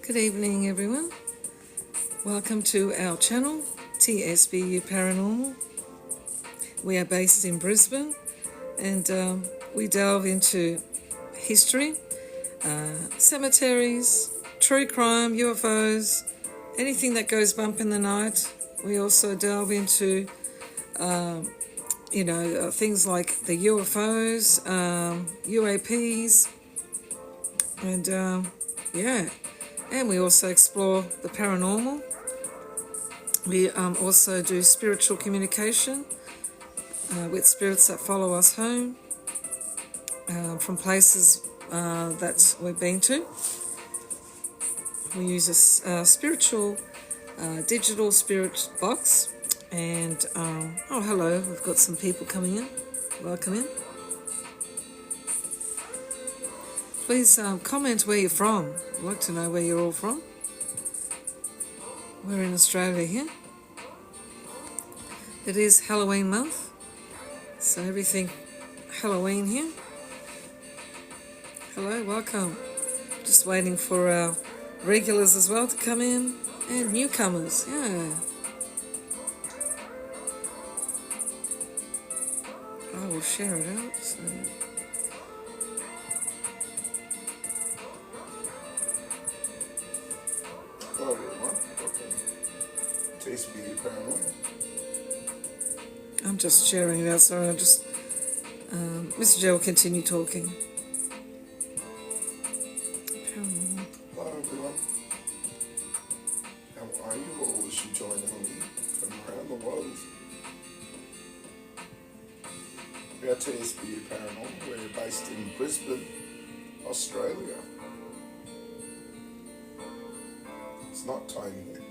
Good evening, everyone. Welcome to our channel, TSBU Paranormal. We are based in Brisbane and we delve into history, cemeteries, true crime, UFOs, anything that goes bump in the night. We also delve into, things like the UFOs, UAPs, and we also explore the paranormal. We also do spiritual communication with spirits that follow us home from places that we've been to. We use a spiritual digital spirit box. And, hello, we've got some people coming in. Welcome in. Please comment where you're from. I'd like to know where you're all from. We're in Australia here. It is Halloween month, so everything Halloween here. Hello, welcome. Just waiting for our regulars as well to come in, and newcomers, yeah. I will share it out. So. Hello everyone, welcome to TSBU Paranormal. I'm just sharing it out, sorry, Mr. Joe will continue talking. Paranormal. Hello everyone. How are you all as you join me from around the world? We are TSBU Paranormal. We're based in Brisbane, Australia. It's not time here.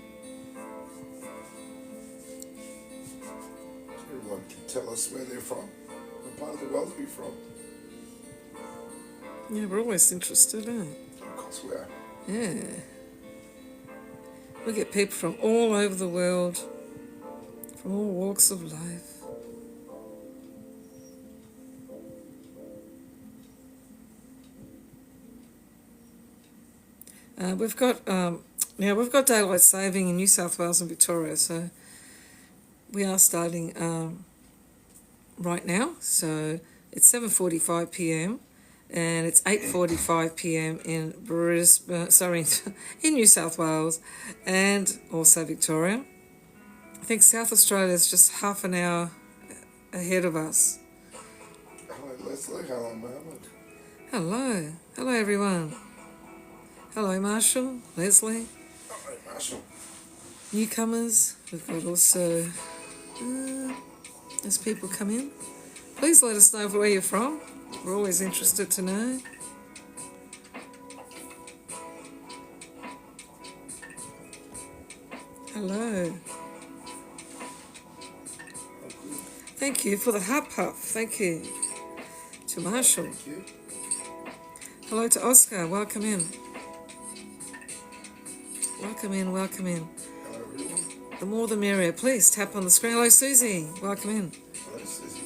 Everyone can tell us where they're from, what part of the world we're from. Yeah, we're always interested, eh? Of course we are. Yeah. We get people from all over the world, from all walks of life. We've got daylight saving in New South Wales and Victoria, so we are starting right now. So it's 7:45 p.m. and it's 8:45 p.m. in Brisbane, in New South Wales and also Victoria. I think South Australia is just half an hour ahead of us. Hello Leslie, hello Mohammed. Hello everyone. Hello Marshall, Leslie. Hello Marshall. Newcomers, we've got also, as people come in, please let us know where you're from. We're always interested to know. Hello. Thank you for the heart puff. Thank you to Marshall. Thank you. Hello to Oscar. Welcome in. Welcome in. Hello everyone. The more the merrier. Please tap on the screen. Hello Susie. Welcome in. Hello Susie.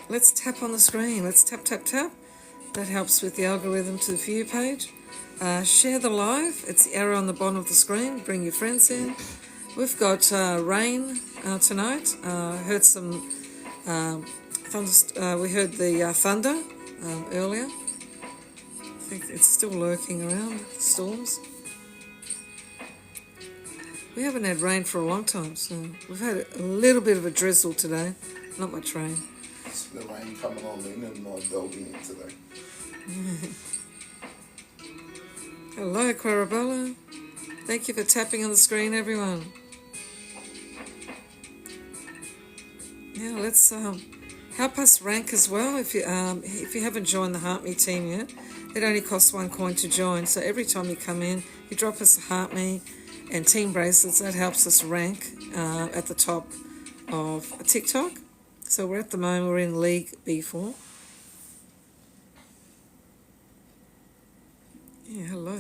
Let's tap on the screen. Let's tap. That helps with the algorithm to the view page. Share the live. It's the arrow on the bottom of the screen. Bring your friends in. We've got rain tonight. Heard some thunder. We heard the thunder earlier. I think it's still lurking around, the storms. We haven't had rain for a long time, so we've had a little bit of a drizzle today. Not much rain. It's the rain coming on in and I'm delving in today. Hello, Quarabella. Thank you for tapping on the screen, everyone. Yeah, let's help us rank as well. If you haven't joined the Heart Me team yet, it only costs $1 to join. So every time you come in, you drop us a Heart Me and team bracelets. That helps us rank at the top of TikTok. So we're in League B4. Yeah, hello.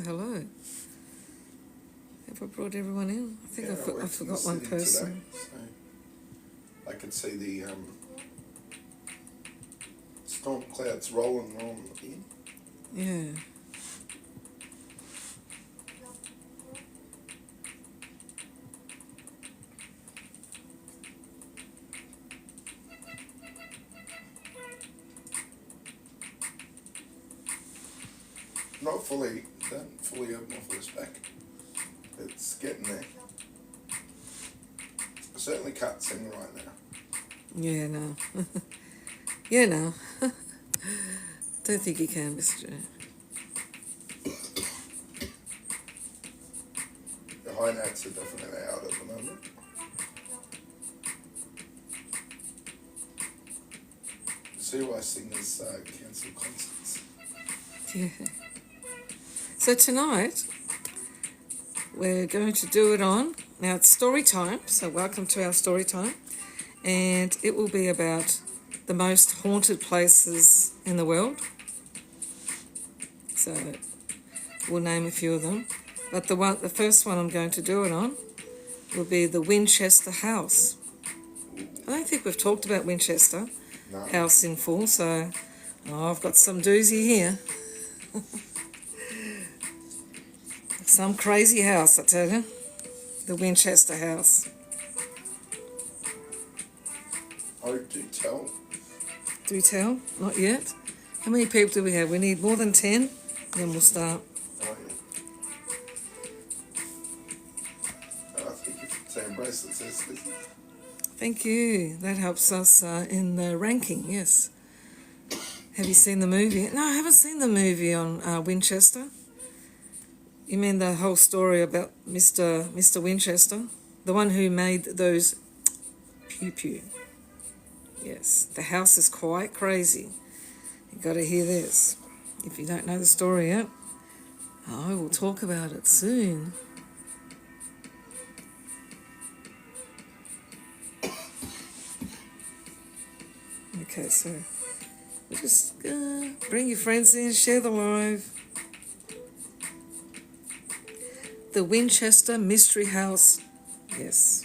Have I brought everyone in? I think I forgot one person. Today, so I can see the storm clouds rolling on in. Yeah. Not fully, don't fully have my voice back. It's getting there. I certainly can't sing right now. Yeah, no. Yeah, no. Don't think you can, Mr. The high notes are definitely out at the moment. See why singers cancel concerts. Yeah. So tonight, we're going to do it on, now it's story time, so welcome to our story time, and it will be about the most haunted places in the world. So we'll name a few of them, but the first one I'm going to do it on will be the Winchester House. I don't think we've talked about Winchester No. House in full, so I've got some doozy here. Some crazy house, I tell you. The Winchester House. Oh, do tell. Do we tell? Not yet. How many people do we have? We need more than 10, then we'll start. Oh, yeah. I think it's 10 bracelets, isn't it? Thank you. That helps us in the ranking, yes. Have you seen the movie? No, I haven't seen the movie on Winchester. You mean the whole story about Mr. Winchester? The one who made those pew-pew. Yes, the house is quite crazy. You've got to hear this. If you don't know the story yet, I will talk about it soon. Okay, so we'll just bring your friends in, share the live. The Winchester Mystery House. Yes.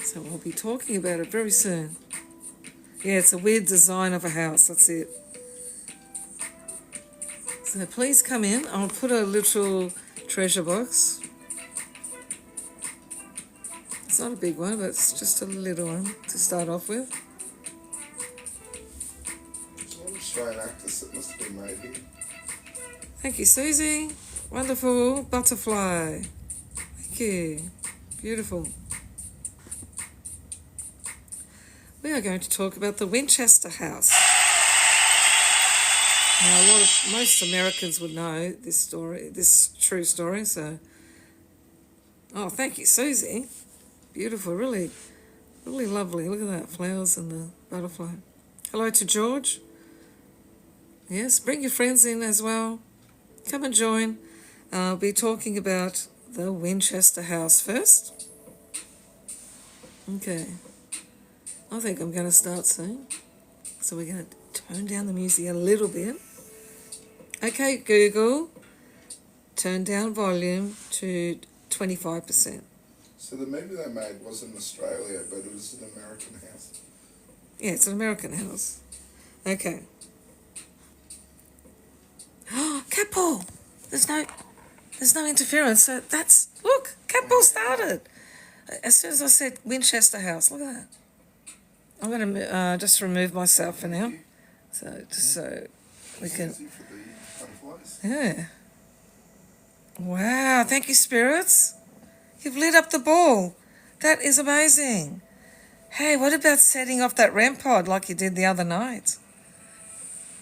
So we'll be talking about it very soon. Yeah, it's a weird design of a house, that's it. So please come in. I'll put a little treasure box. It's not a big one, but it's just a little one to start off with. What an Australian actress that must have been made here. Thank you, Susie. Wonderful butterfly. Thank you. Beautiful. We are going to talk about the Winchester House. Now, most Americans would know this story, this true story. So, oh, thank you, Susie. Beautiful, really, really lovely. Look at that, flowers and the butterfly. Hello to George. Yes, bring your friends in as well. Come and join. I'll be talking about the Winchester House first. Okay. I think I'm going to start soon. So we're going to turn down the music a little bit. Okay, Google, turn down volume to 25%. So the movie they made was in Australia, but it was an American house. Yeah, it's an American house. Okay. Oh, cat ball! There's no interference. So look, cat ball started. As soon as I said Winchester House, look at that. I'm going to just remove myself for now. So just so we can. Easy for the butterflies. Yeah. Wow, thank you, spirits. You've lit up the ball. That is amazing. Hey, what about setting off that REM pod like you did the other night?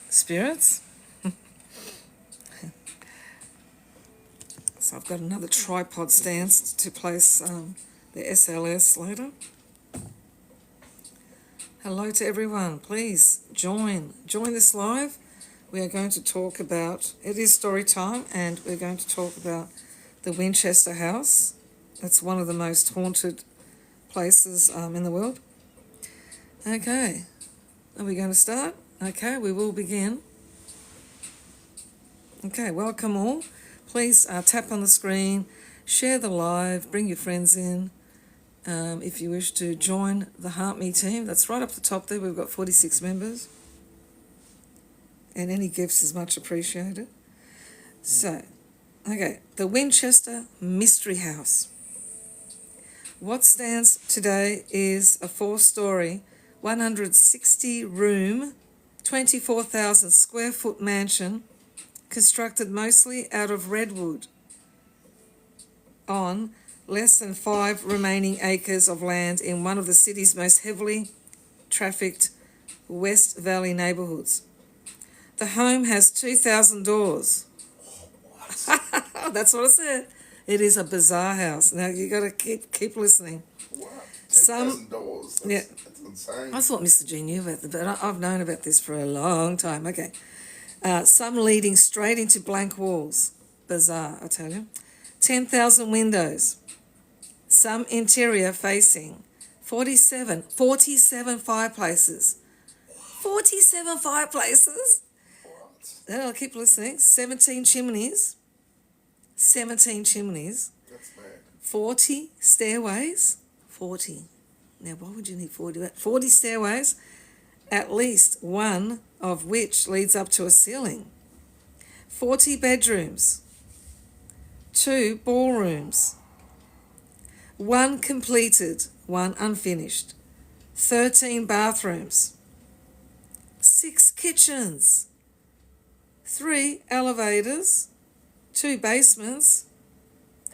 Spirits? So I've got another tripod stand to place the SLS later. Hello to everyone. Please join this live. We are going to talk about, it is story time, and we're going to talk about the Winchester House. That's one of the most haunted places in the world. Okay, are we going to start? Okay, we will begin. Okay, welcome all. Please tap on the screen, share the live, bring your friends in. If you wish to join the Heart Me team, that's right up the top there. We've got 46 members. And any gifts is much appreciated. So, okay, the Winchester Mystery House. What stands today is a 4-story, 160-room, 24,000 square foot mansion constructed mostly out of redwood on less than 5 remaining acres of land in one of the city's most heavily trafficked West Valley neighbourhoods. The home has 2,000 doors. That's what I said. It is a bizarre house. Now you got to keep listening. What? Some 10,000 dollars? yeah. That's insane. I thought Mr. G knew about that, but I've known about this for a long time. Okay. Some leading straight into blank walls. Bizarre, I tell you. 10,000 windows. Some interior facing. 47 fireplaces. 47 fireplaces? What? Then I'll keep listening. 17 chimneys. 17 chimneys. That's mad. 40 stairways. 40. Now, why would you need 40? 40 stairways, at least one of which leads up to a ceiling. 40 bedrooms. 2 ballrooms. 1 completed, 1 unfinished. 13 bathrooms. 6 kitchens. 3 elevators. 2 basements.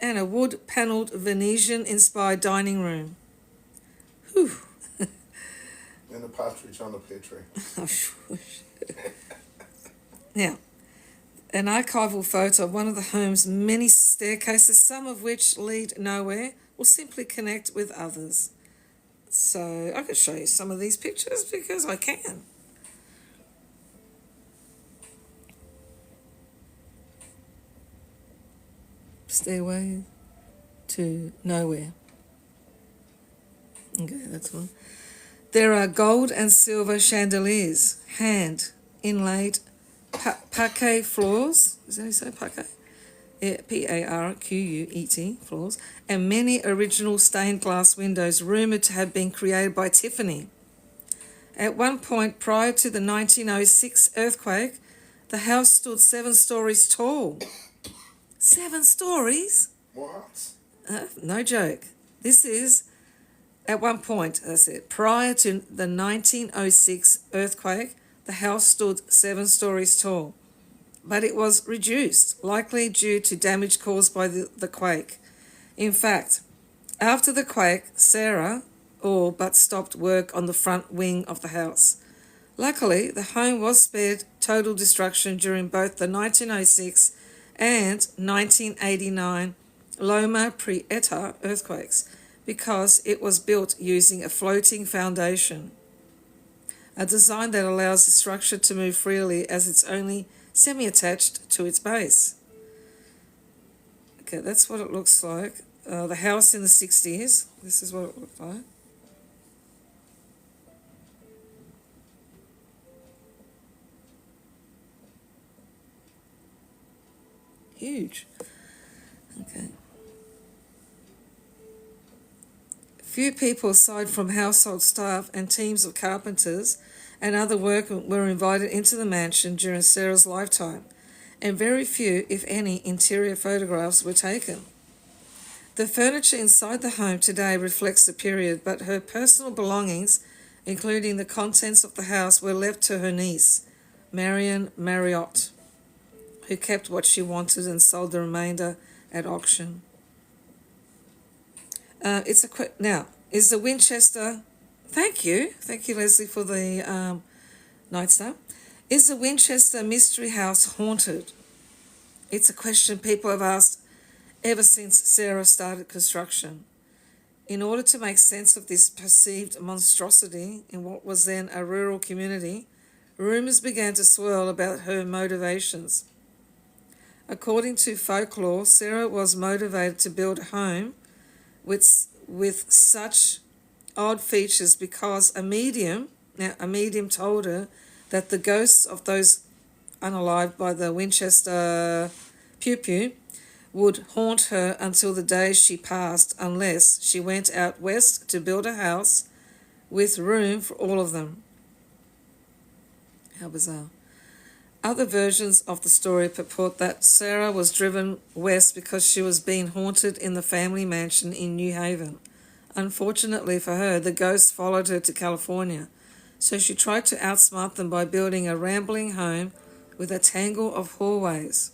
And a wood-panelled Venetian-inspired dining room. Whew. And a partridge on a pear tree. Now, an archival photo of one of the home's many staircases, some of which lead nowhere, will simply connect with others. So I could show you some of these pictures because I can. Stairway to nowhere. Okay, that's one. There are gold and silver chandeliers, hand inlaid parquet floors. Is that how you say parquet? Yeah, Parquet floors, and many original stained glass windows rumoured to have been created by Tiffany. At one point prior to the 1906 earthquake, the house stood 7 stories tall. 7 stories? What? No joke. This is, at one point, that's it, prior to the 1906 earthquake, the house stood 7 stories tall. But it was reduced, likely due to damage caused by the quake. In fact, after the quake, Sarah all but stopped work on the front wing of the house. Luckily, the home was spared total destruction during both the 1906 and 1989 Loma Prieta earthquakes because it was built using a floating foundation, a design that allows the structure to move freely as it's only semi-attached to its base. Okay, that's what it looks like. The house in the 60s, this is what it looked like. Huge. Okay. Few people aside from household staff and teams of carpenters and other workmen were invited into the mansion during Sarah's lifetime, and very few, if any, interior photographs were taken. The furniture inside the home today reflects the period, but her personal belongings, including the contents of the house, were left to her niece, Marion Marriott, who kept what she wanted and sold the remainder at auction. Now, is the Winchester... Thank you, Leslie, for the Night Star. Is the Winchester Mystery House haunted? It's a question people have asked ever since Sarah started construction. In order to make sense of this perceived monstrosity in what was then a rural community, rumours began to swirl about her motivations. According to folklore, Sarah was motivated to build a home with such odd features because a medium told her that the ghosts of those unalived by the Winchester Pew Pew would haunt her until the day she passed unless she went out west to build a house with room for all of them. How bizarre. Other versions of the story purport that Sarah was driven west because she was being haunted in the family mansion in New Haven. Unfortunately for her, the ghosts followed her to California, so she tried to outsmart them by building a rambling home with a tangle of hallways.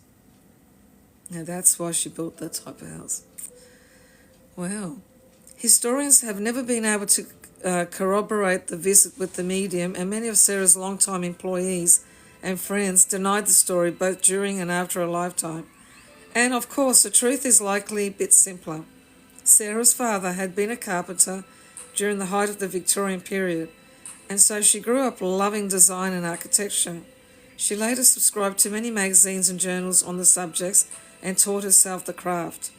Now that's why she built that type of house. Wow. Historians have never been able to corroborate the visit with the medium, and many of Sarah's longtime employees and friends denied the story both during and after her lifetime. And of course, the truth is likely a bit simpler. Sarah's father had been a carpenter during the height of the Victorian period, and so she grew up loving design and architecture. She later subscribed to many magazines and journals on the subjects and taught herself the craft.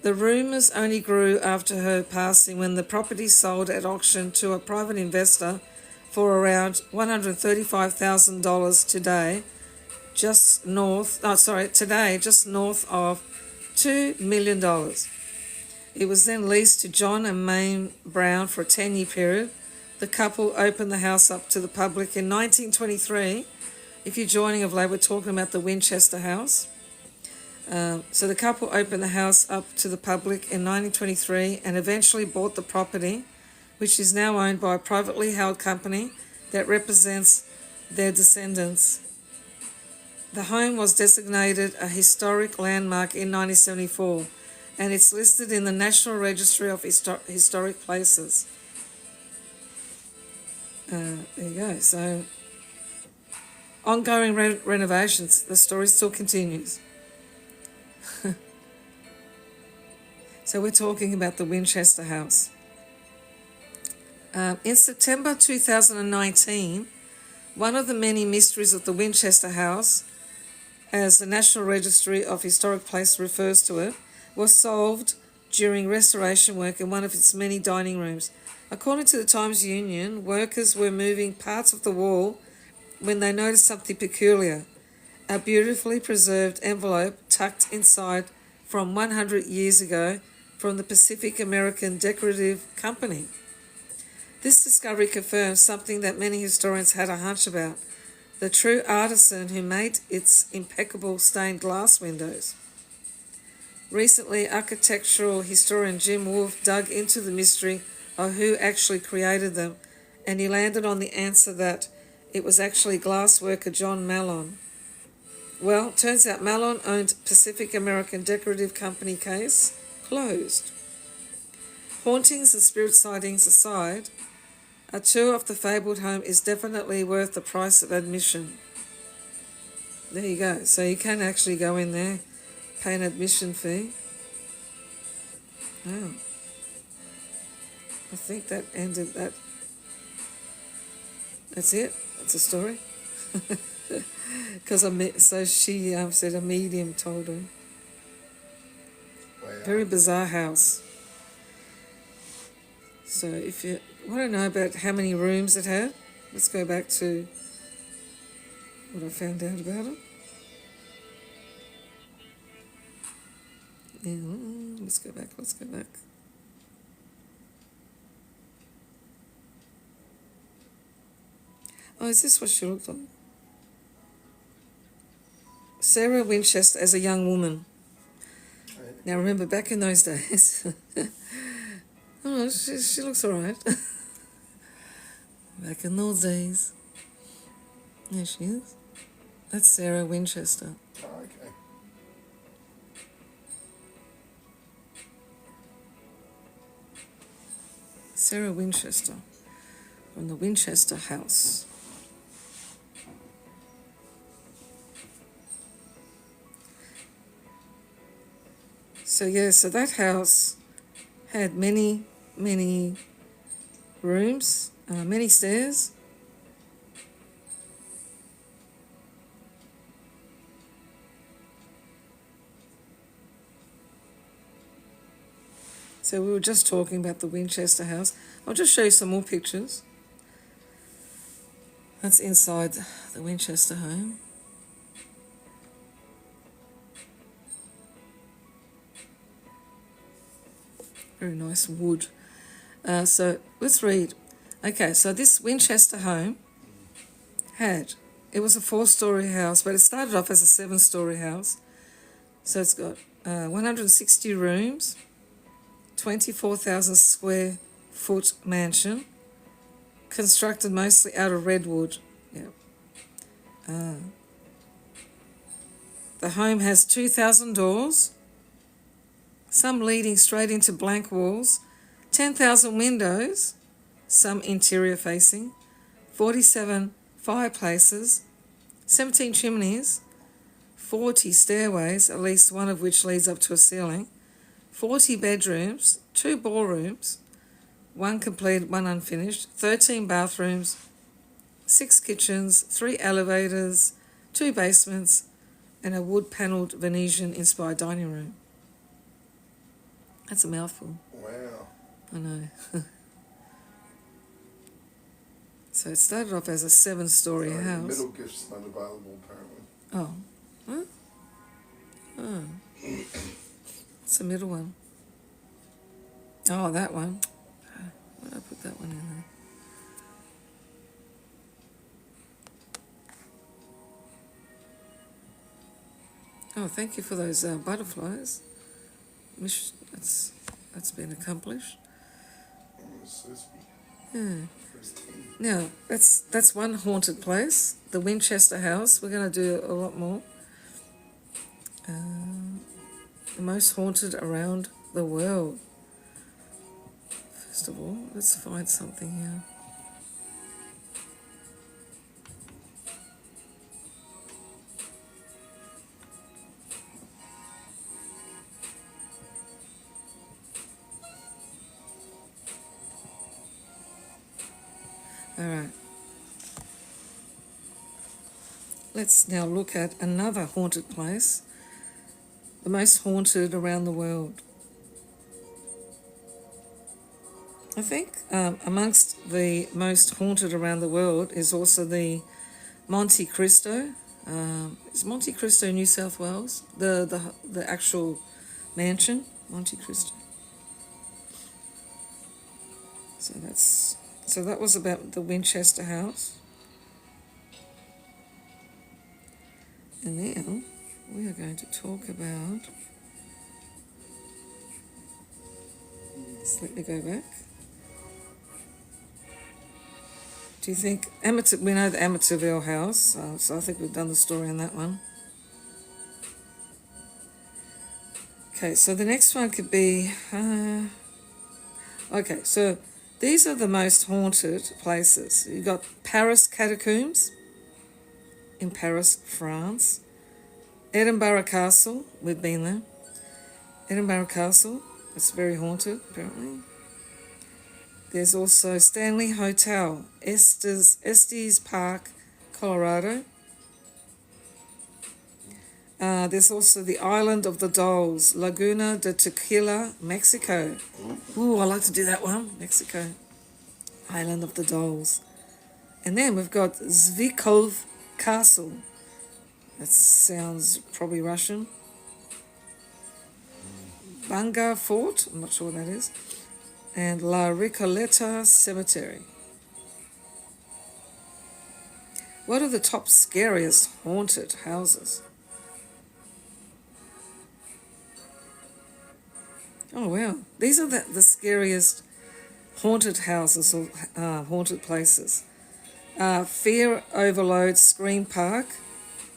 The rumours only grew after her passing when the property sold at auction to a private investor for around $135,000 today, just north of $2 million. It was then leased to John and Maine Brown for a 10-year period. The couple opened the house up to the public in 1923. If you're joining of late, we're talking about the Winchester House. So the couple opened the house up to the public in 1923 and eventually bought the property, which is now owned by a privately held company that represents their descendants. The home was designated a historic landmark in 1974, and it's listed in the National Registry of Historic Places. There you go. So, ongoing renovations. The story still continues. So we're talking about the Winchester House. In September 2019, one of the many mysteries of the Winchester House, as the National Registry of Historic Places refers to it, was solved during restoration work in one of its many dining rooms. According to the Times Union, workers were moving parts of the wall when they noticed something peculiar: a beautifully preserved envelope tucked inside from 100 years ago from the Pacific American Decorative Company. This discovery confirms something that many historians had a hunch about: the true artisan who made its impeccable stained glass windows. Recently, architectural historian Jim Wolfe dug into the mystery of who actually created them, and he landed on the answer that it was actually glassworker John Mallon. Well, turns out Mallon owned Pacific American Decorative Company. Case closed. Hauntings and spirit sightings aside, a tour of the fabled home is definitely worth the price of admission. There you go. So you can actually go in there, pay an admission fee. Oh. I think that ended that. That's it. That's a story. Because she said a medium told her. Wow. Very bizarre house. So if you want to know about how many rooms it had, let's go back to what I found out about it. Yeah, let's go back. Oh, is this what she looked like? Sarah Winchester as a young woman. Now remember, back in those days, oh, she looks all right. Back in those days. There she is. That's Sarah Winchester. Oh, okay. Sarah Winchester from the Winchester House. So that house had many rooms, many stairs. So we were just talking about the Winchester House. I'll just show you some more pictures. That's inside the Winchester home. Very nice wood. So let's read. Okay, so this Winchester home it was a 4-story house, but it started off as a 7-story house. So it's got 160 rooms, 24,000 square foot mansion, constructed mostly out of redwood. Yeah. The home has 2,000 doors, some leading straight into blank walls, 10,000 windows, some interior facing, 47 fireplaces, 17 chimneys, 40 stairways, at least one of which leads up to a ceiling, 40 bedrooms, 2 ballrooms, 1 completed, 1 unfinished, 13 bathrooms, 6 kitchens, 3 elevators, 2 basements, and a wood-panelled Venetian-inspired dining room. That's a mouthful. Wow. I know. So it started off as a 7-story Sorry, house. The middle gift's not available, apparently. Oh. Huh? Oh. It's the middle one. Oh, that one. Why did I put that one in there? Oh, thank you for those butterflies. That's been accomplished. Yeah. Now, that's one haunted place, the Winchester House. We're going to do a lot more. The most haunted around the world. First of all, let's find something here. All right. Let's now look at another haunted place, the most haunted around the world. I think amongst the most haunted around the world is also the Monte Cristo. Is Monte Cristo New South Wales? The actual mansion, Monte Cristo. So that was about the Winchester House. And now we are going to talk about. Just let me go back. Do you think we know the Amityville House, so I think we've done the story on that one. Okay, so the next one could be. Okay, so these are the most haunted places. You've got Paris Catacombs in Paris, France. Edinburgh Castle, we've been there. Edinburgh Castle, it's very haunted, apparently. There's also Stanley Hotel, Estes Park, Colorado. There's also the Island of the Dolls, Laguna de Tequila, Mexico. Ooh, I like to do that one, Mexico. Island of the Dolls. And then we've got Zvikov Castle. That sounds probably Russian. Banga Fort, I'm not sure what that is. And La Recoleta Cemetery. What are the top scariest haunted houses? Oh, wow. These are the scariest haunted houses or haunted places. Fear Overload Scream Park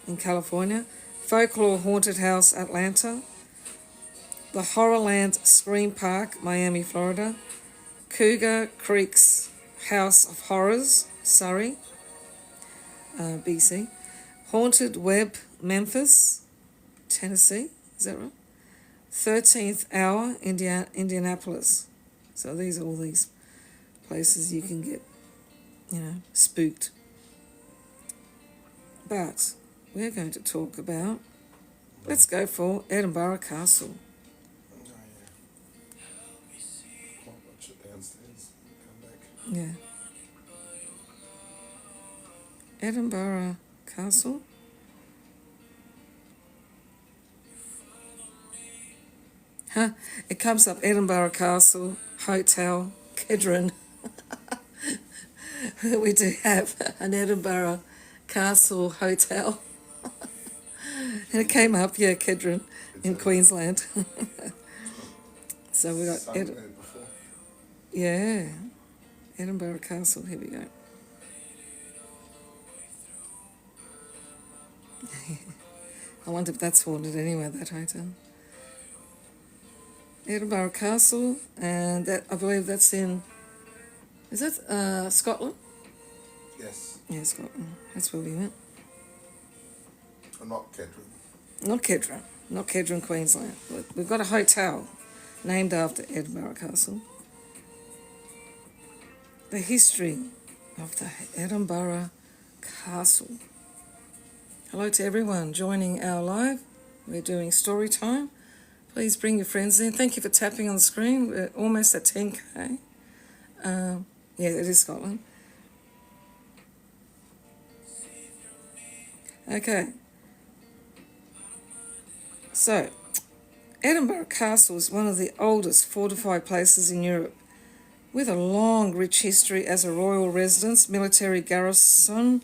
in California. Folklore Haunted House, Atlanta. The Horrorland Scream Park, Miami, Florida. Cougar Creek's House of Horrors, Surrey, BC. Haunted Web, Memphis, Tennessee, is that right? 13th Hour, Indianapolis. So these are all these places you can get, spooked. But we're going to talk about, let's go for Edinburgh Castle. Yeah. Edinburgh Castle. It comes up Edinburgh Castle, Hotel, Kedron. We do have an Edinburgh Castle Hotel. And it came up, Kedron, in Queensland. So we got Edinburgh Castle, here we go. I wonder if that's haunted anyway, that hotel. Edinburgh Castle, and that I believe that's in, is that Scotland? Yes. Yeah, Scotland. That's where we went. Not Kedron. Not Kedron, Queensland. We've got a hotel named after Edinburgh Castle. The history of the Edinburgh Castle. Hello to everyone joining our live. We're doing story time. Please bring your friends in. Thank you for tapping on the screen. We're almost at 10K. Yeah, it is Scotland. Okay. So, Edinburgh Castle is one of the oldest fortified places in Europe, with a long, rich history as a royal residence, military garrison,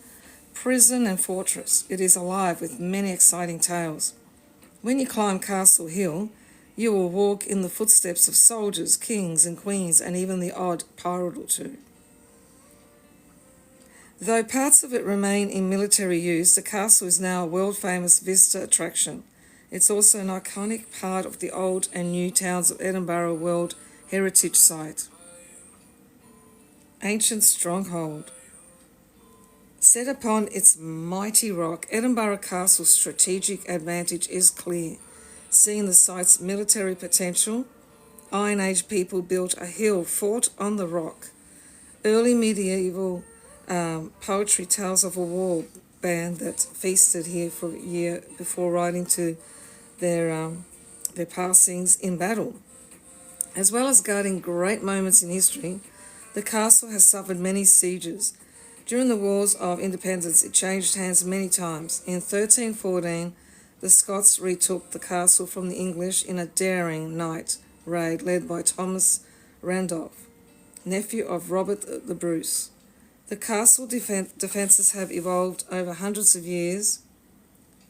prison and fortress. It is alive with many exciting tales. When you climb Castle Hill, you will walk in the footsteps of soldiers, kings and queens, and even the odd pirate or two. Though parts of it remain in military use, the castle is now a world-famous visitor attraction. It's also an iconic part of the old and new towns of Edinburgh World Heritage Site. Ancient stronghold. Set upon its mighty rock, Edinburgh Castle's strategic advantage is clear. Seeing the site's military potential, Iron Age people built a hill fort on the rock. Early medieval poetry tells of a war band that feasted here for a year before riding to their passings in battle. As well as guarding great moments in history, the castle has suffered many sieges. During the Wars of Independence, it changed hands many times. In 1314, the Scots retook the castle from the English in a daring night raid led by Thomas Randolph, nephew of Robert the Bruce. The castle defences have evolved over hundreds of years.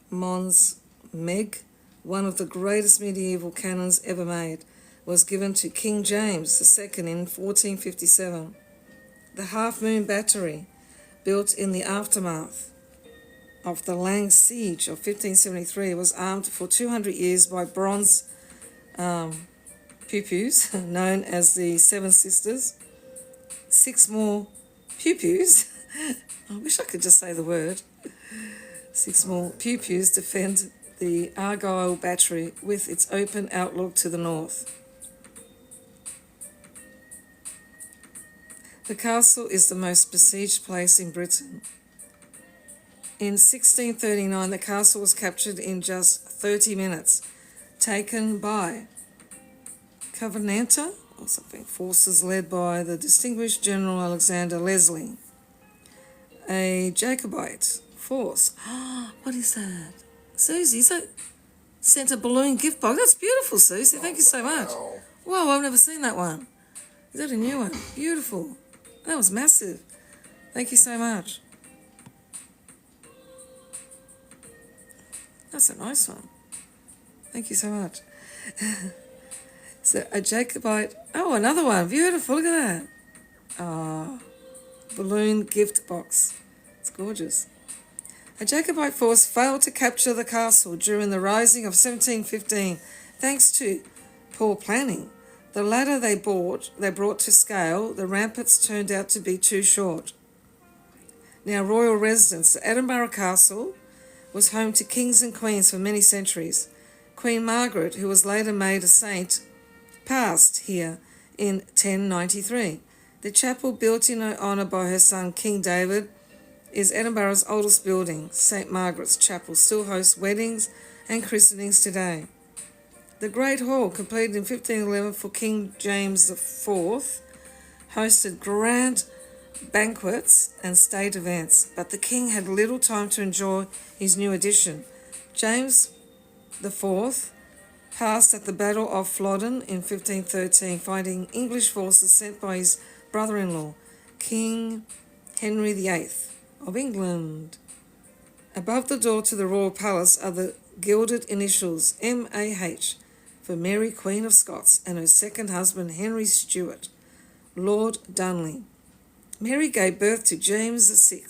Mons Meg, one of the greatest medieval cannons ever made, was given to King James II in 1457. The Half Moon Battery, built in the aftermath of the Lang Siege of 1573, was armed for 200 years by bronze pew-pews, known as the Seven Sisters. 6 more pew-pews, I wish I could just say the word, 6 more pew-pews defend the Argyle Battery with its open outlook to the north. The castle is the most besieged place in Britain. In 1639, the castle was captured in just 30 minutes, taken by Covenanter or something, forces led by the distinguished General Alexander Leslie. A Jacobite force. What is that? Susie, sent a balloon gift box. That's beautiful, Susie. Thank you so much. Wow, I've never seen that one. Is that a new one? Beautiful. That was massive. Thank you so much. That's a nice one. Thank you so much. So a Jacobite. Oh, another one. Beautiful. Look at that. Oh, balloon gift box. It's gorgeous. A Jacobite force failed to capture the castle during the Rising of 1715, thanks to poor planning. The ladder they brought to scale, the ramparts turned out to be too short. Now, royal residence, Edinburgh Castle was home to kings and queens for many centuries. Queen Margaret, who was later made a saint, passed here in 1093. The chapel, built in her honour by her son King David, is Edinburgh's oldest building. St Margaret's Chapel still hosts weddings and christenings today. The Great Hall, completed in 1511 for King James IV, hosted grand banquets and state events, but the king had little time to enjoy his new addition. James IV passed at the Battle of Flodden in 1513, fighting English forces sent by his brother-in-law, King Henry VIII of England. Above the door to the royal palace are the gilded initials MAH for Mary, Queen of Scots, and her second husband, Henry Stuart, Lord Darnley. Mary gave birth to James VI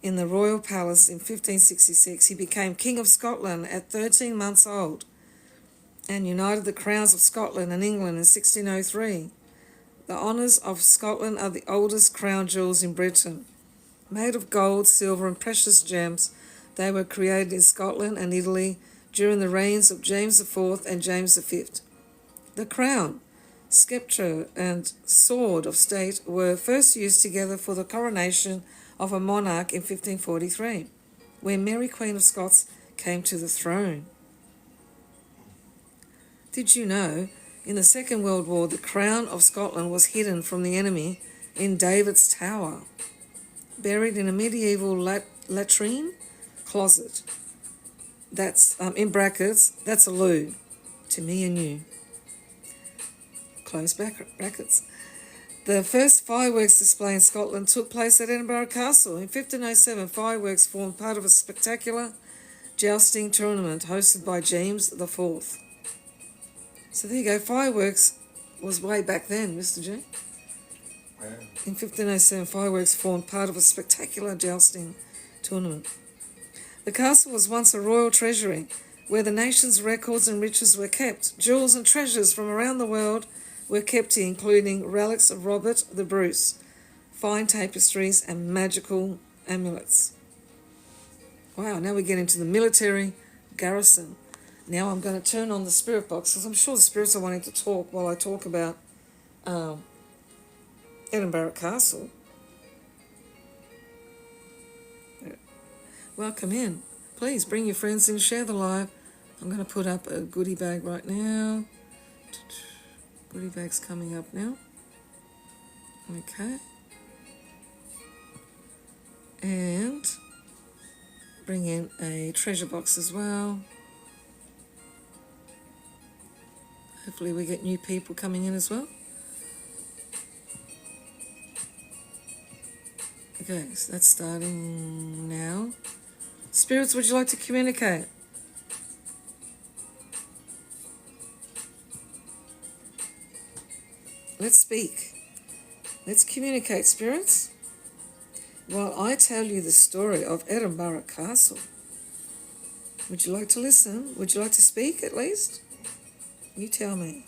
in the royal palace in 1566. He became King of Scotland at 13 months old and united the crowns of Scotland and England in 1603. The honours of Scotland are the oldest crown jewels in Britain. Made of gold, silver and precious gems, they were created in Scotland and Italy during the reigns of James IV and James V. The crown, sceptre and sword of state were first used together for the coronation of a monarch in 1543, when Mary Queen of Scots came to the throne. Did you know, in the Second World War, the crown of Scotland was hidden from the enemy in David's Tower, buried in a medieval latrine closet. That's, in brackets, that's a loo, to me and you. Close brackets. The first fireworks display in Scotland took place at Edinburgh Castle. In 1507, fireworks formed part of a spectacular jousting tournament hosted by James IV. So there you go, fireworks was way back then, Mr. G. Yeah. In 1507, fireworks formed part of a spectacular jousting tournament. The castle was once a royal treasury where the nation's records and riches were kept. Jewels and treasures from around the world were kept here, including relics of Robert the Bruce, fine tapestries and magical amulets. Wow, now we get into the military garrison. Now I'm going to turn on the spirit box because I'm sure the spirits are wanting to talk while I talk about Edinburgh Castle. Welcome in. Please bring your friends in, share the live. I'm going to put up a goodie bag right now. Goodie bag's coming up now. Okay. And bring in a treasure box as well. Hopefully we get new people coming in as well. Okay, so that's starting now. Spirits, would you like to communicate? Let's speak. Let's communicate, spirits. While I tell you the story of Edinburgh Castle. Would you like to listen? Would you like to speak at least? You tell me.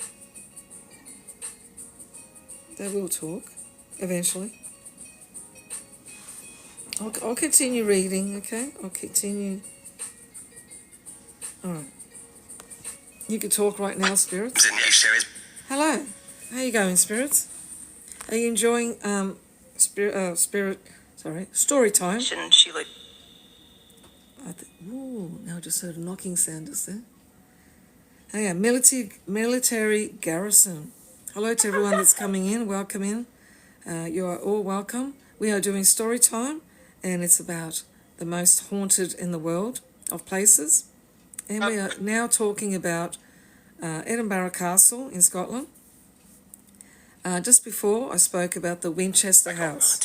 They will talk eventually. I'll continue reading, okay? I'll continue. All right. You can talk right now, spirits. Hello. How you going, spirits? Are you enjoying story time? Shouldn't she look? Ooh, now I just heard a knocking sound just there. Oh yeah, military garrison. Hello to everyone that's coming in. Welcome in. You are all welcome. We are doing story time, and it's about the most haunted in the world of places. And we are now talking about Edinburgh Castle in Scotland. Just before, I spoke about the Winchester House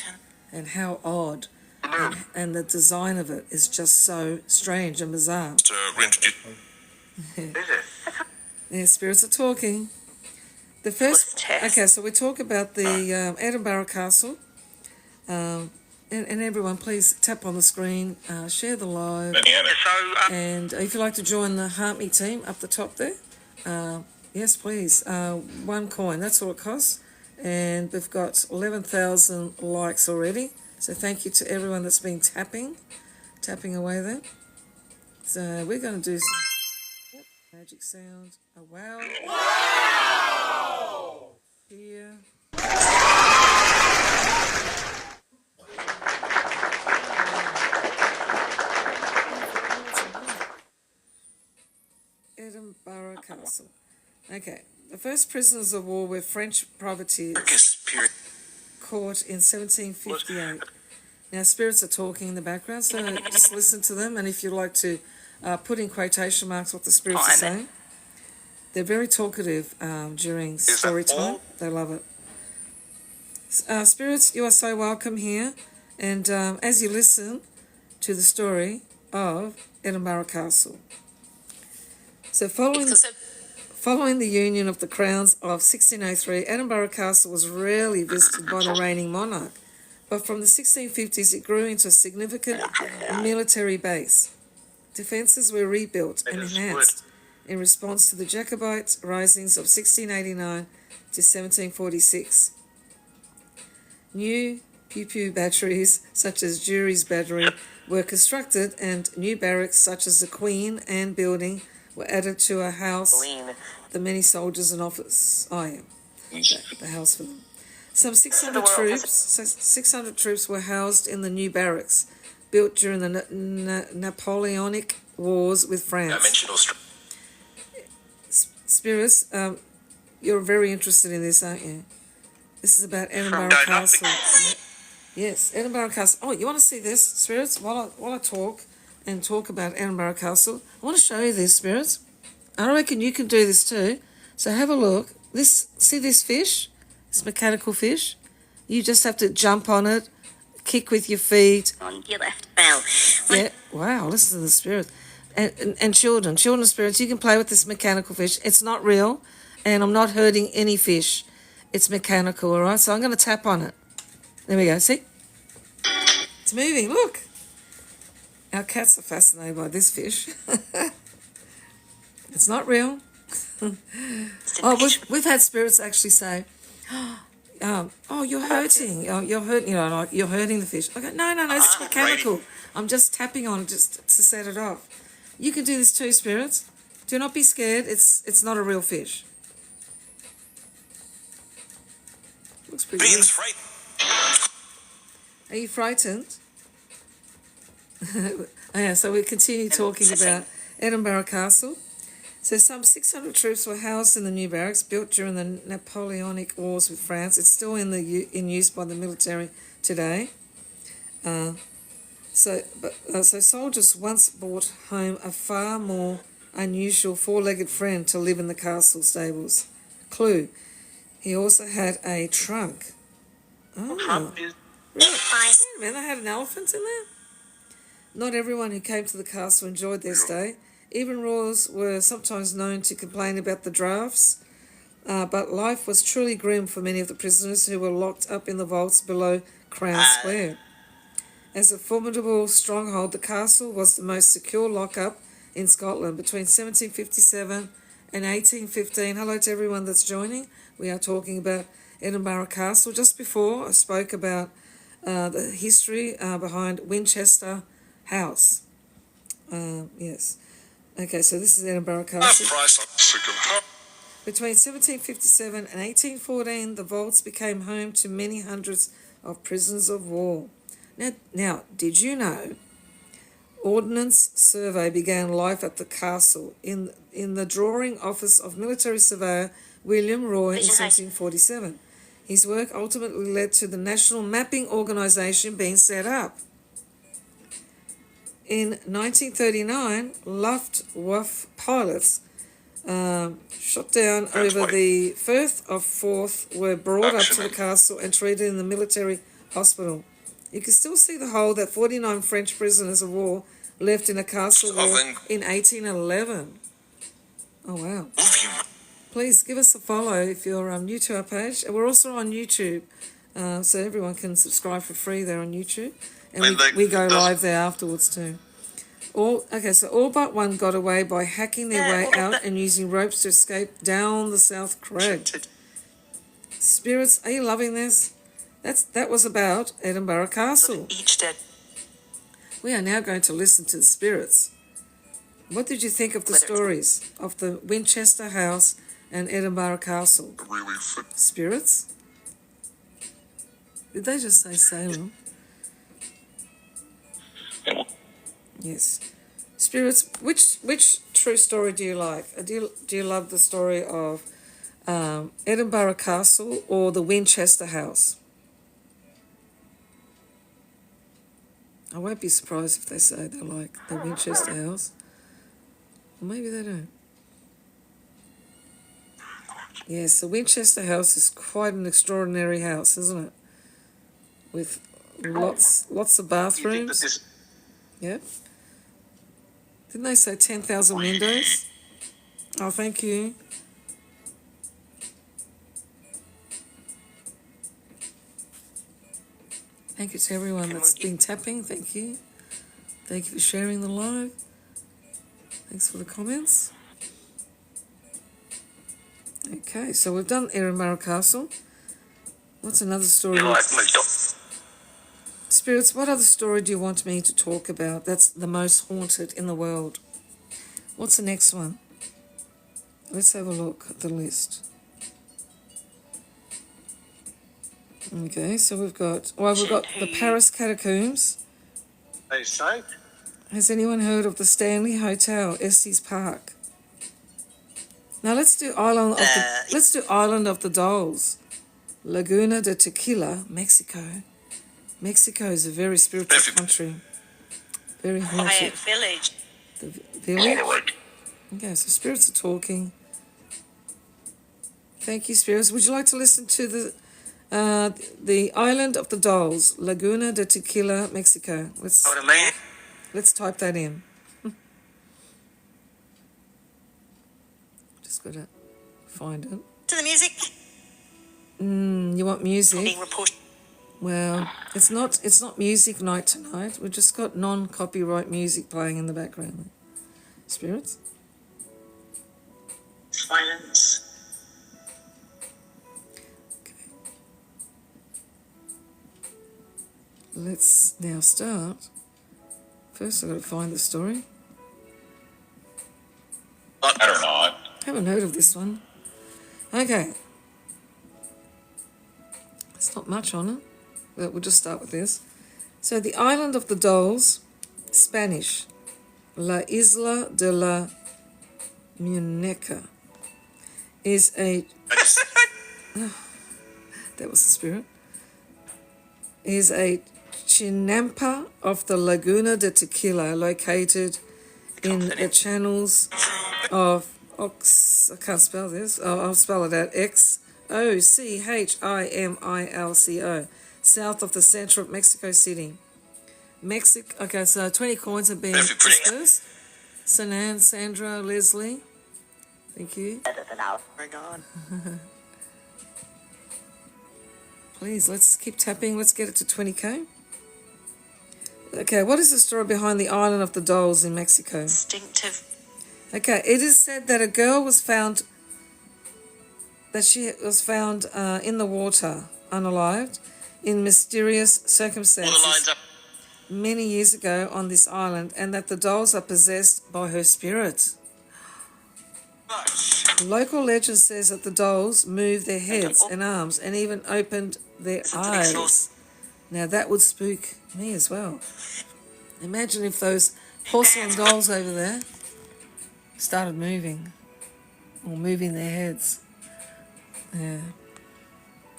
and how odd, and the design of it is just so strange and bizarre. Yeah, spirits are talking. The first, okay, so we talk about the Edinburgh Castle, and everyone, please tap on the screen, share the live, and if you'd like to join the Heart Me team up the top there, yes, please. 1 coin, that's all it costs, and we've got 11,000 likes already. So thank you to everyone that's been tapping away there. So we're going to do some magic sound. Oh, wow. Here. Edinburgh Castle. Okay. The first prisoners of war were French privateers caught in 1758. Now, spirits are talking in the background, so just listen to them. And if you'd like to put in quotation marks what the spirits are saying. They're very talkative during story time. They love it. Spirits, you are so welcome here. And as you listen to the story of Edinburgh Castle. So following the union of the crowns of 1603, Edinburgh Castle was rarely visited by the reigning monarch. but from the 1650s it grew into a significant military base. Defences were rebuilt and enhanced in response to the Jacobite risings of 1689 to 1746. New pew batteries, such as Jury's Battery, were constructed, and new barracks, such as the Queen Anne Building, were added to a house the many soldiers and officers. The house for them. Some 600 troops were housed in the new barracks, built during the Napoleonic Wars with France. Spirits, you're very interested in this, aren't you? This is about Edinburgh Castle. Yes, Edinburgh Castle. Oh, you want to see this, Spirits? While I talk about Edinburgh Castle, I want to show you this, Spirits. I reckon you can do this too. So have a look. See this fish? This mechanical fish? You just have to jump on it, kick with your feet. On your left bell. Yeah, wow, listen to the Spirits. And children spirits, you can play with this mechanical fish. It's not real, and I'm not hurting any fish. It's mechanical, all right? So I'm going to tap on it. There we go, see? It's moving, look. Our cats are fascinated by this fish. It's not real. We've had spirits actually say, you're hurting. You're hurting, like you're hurting the fish. I go, no, it's mechanical. I'm just tapping on it just to set it off. You can do this too, spirits. Do not be scared. It's not a real fish. Looks pretty good. Are you frightened? So we continue talking about Edinburgh Castle. So some 600 troops were housed in the new barracks built during the Napoleonic Wars with France. It's still in use by the military today. So soldiers once brought home a far more unusual four-legged friend to live in the castle stables. Clue: he also had a trunk. Oh, really? Wait a minute, they had an elephant in there? Not everyone who came to the castle enjoyed their stay. Even Royals were sometimes known to complain about the drafts, but life was truly grim for many of the prisoners who were locked up in the vaults below Crown Square. As a formidable stronghold, the castle was the most secure lockup in Scotland between 1757 and 1815. Hello to everyone that's joining. We are talking about Edinburgh Castle. Just before, I spoke about the history behind Winchester House. Yes. Okay, so this is Edinburgh Castle. Between 1757 and 1814, the vaults became home to many hundreds of prisoners of war. Now, did you know Ordnance Survey began life at the castle in the drawing office of military surveyor William Roy in 1747. His work ultimately led to the National Mapping Organisation being set up. In 1939, Luftwaffe pilots shot down over the Firth of Forth were brought up to the castle and treated in the military hospital. You can still see the hole that 49 French prisoners of war left in a castle wall in 1811. Oh, wow. Please give us a follow if you're new to our page. And we're also on YouTube, so everyone can subscribe for free there on YouTube. And we go live there afterwards too. All but one got away by hacking their way out and using ropes to escape down the South Crag. Spirits, are you loving this? That was about Edinburgh Castle. We are now going to listen to the spirits. What did you think of the stories of the Winchester House and Edinburgh Castle? Spirits? Did they just say Salem? Yes. Spirits, which true story do you like? Do you love the story of Edinburgh Castle or the Winchester House? I won't be surprised if they say they like the Winchester House. Or maybe they don't. Yes, the Winchester House is quite an extraordinary house, isn't it? With lots of bathrooms. Yeah. Didn't they say 10,000 windows? Oh, thank you. Thank you to everyone that's been tapping. Thank you. Thank you for sharing the live. Thanks for the comments. Okay, so we've done Errinmurra Castle. What's another story? Spirits, what other story do you want me to talk about that's the most haunted in the world? What's the next one? Let's have a look at the list. Okay, so we've got the Paris Catacombs. Hey, safe. Has anyone heard of the Stanley Hotel, Estes Park? Now let's do Island of the Dolls, Laguna de Tequila, Mexico. Mexico is a very spiritual country, very haunted. Village. The village. Okay, so spirits are talking. Thank you, spirits. Would you like to listen to the Island of the Dolls, Laguna de Tequila, Mexico? Let's type that in. Just gotta find it. To the music. You want music? Being reported. Well, it's not music night tonight. We've just got non-copyright music playing in the background. Spirits? Silence. Okay. Let's now start. First I've got to find the story. Not or not. Haven't heard of this one. Okay. There's not much on it, but we'll just start with this. So the Island of the Dolls, Spanish, La Isla de la Muñeca, is a... that was the spirit. Is a chinampa of the Laguna de Tequila located in the channels of I can't spell this. I'll spell it out. Xochimilco, south of the center of Mexico City. Okay, so 20 coins have been dispersed. Sanan, Sandra, Leslie. Thank you. Oh my God. Please, let's keep tapping. Let's get it to 20k. Okay, what is the story behind the Island of the Dolls in Mexico? Instinctive. Okay, it is said that a girl was found, in the water, unalived, in mysterious circumstances many years ago on this island, and that the dolls are possessed by her spirit. Local legend says that the dolls moved their heads and arms and even opened their eyes. Now that would spook me as well. Imagine if those porcelain dolls over there started moving or moving their heads. Yeah.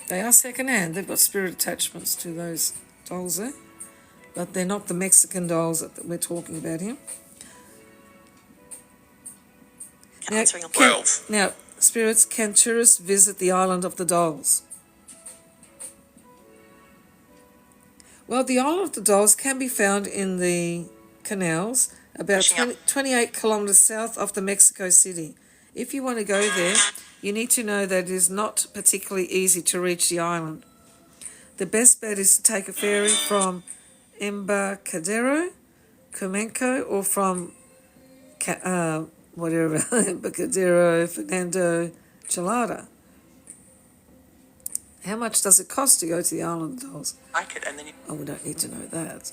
They are second-hand. They've got spirit attachments to those dolls there. But they're not the Mexican dolls that we're talking about here. Now, spirits, can tourists visit the Island of the Dolls? Well, the Island of the Dolls can be found in the canals about 28 kilometres south of the Mexico City. If you want to go there, you need to know that it is not particularly easy to reach the island. The best bet is to take a ferry from Embarcadero, Cumenco, or from Embarcadero, Fernando Chelada. How much does it cost to go to the Island of the Dolls? Oh, we don't need to know that.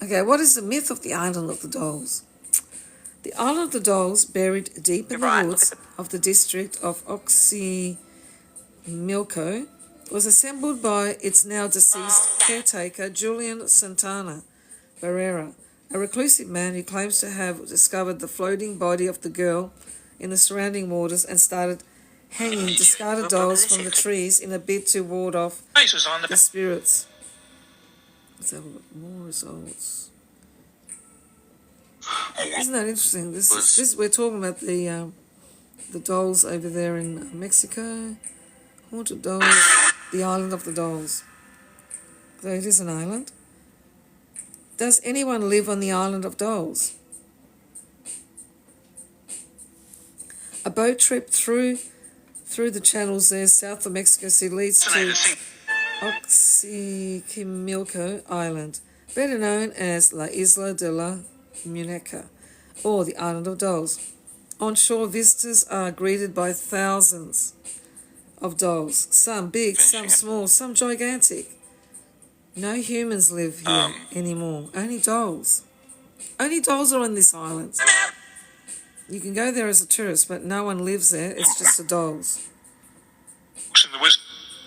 Okay, what is the myth of the Island of the Dolls? The Island of the Dolls, buried deep in the woods of the district of Xochimilco, was assembled by its now deceased caretaker, Julian Santana Barrera, a reclusive man who claims to have discovered the floating body of the girl in the surrounding waters and started hanging discarded dolls from the trees in a bid to ward off the spirits. Let's have a look. More results. Isn't that interesting? This we're talking about the dolls over there in Mexico. Haunted dolls. The Island of the Dolls. So it is an island. Does anyone live on the Island of Dolls? A boat trip through the channels there south of Mexico City leads to Oxyquimilco Island, better known as La Isla de la Muñeca, or the Island of Dolls. On shore, visitors are greeted by thousands of dolls, some big, some small, some gigantic. No humans live here anymore, only dolls. Only dolls are on this island. You can go there as a tourist, but no one lives there, it's just the dolls.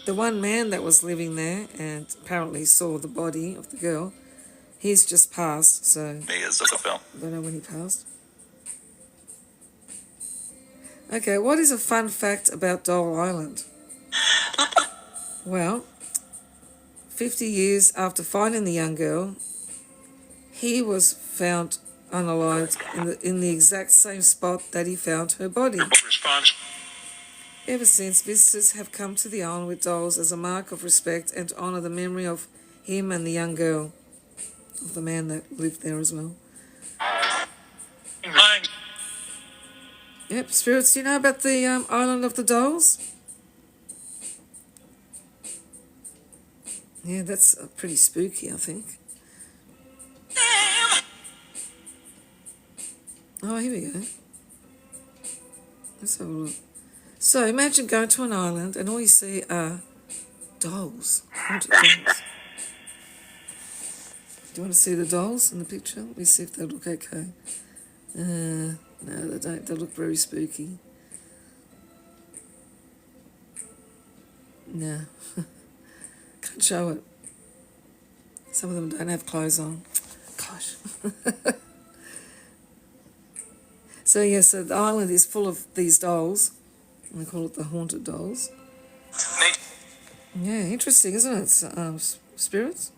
The one man that was living there and apparently saw the body of the girl, he's just passed, so I don't know when he passed. Okay, what is a fun fact about Doll Island? Well, 50 years after finding the young girl, he was found unalived in the exact same spot that he found her body. Ever since, visitors have come to the island with dolls as a mark of respect and to honour the memory of him and the young girl, of the man that lived there as well. Yep, spirits, do you know about the island of the dolls? Yeah, that's pretty spooky, I think. Oh, here we go. Let's have a look. So imagine going to an island and all you see are dolls. Haunted dolls. Do you want to see the dolls in the picture? Let me see if they look okay. No, they don't. They look very spooky. No. Can't show it. Some of them don't have clothes on. Gosh. So the island is full of these dolls. They call it the haunted dolls. Yeah, interesting, isn't it? Spirits?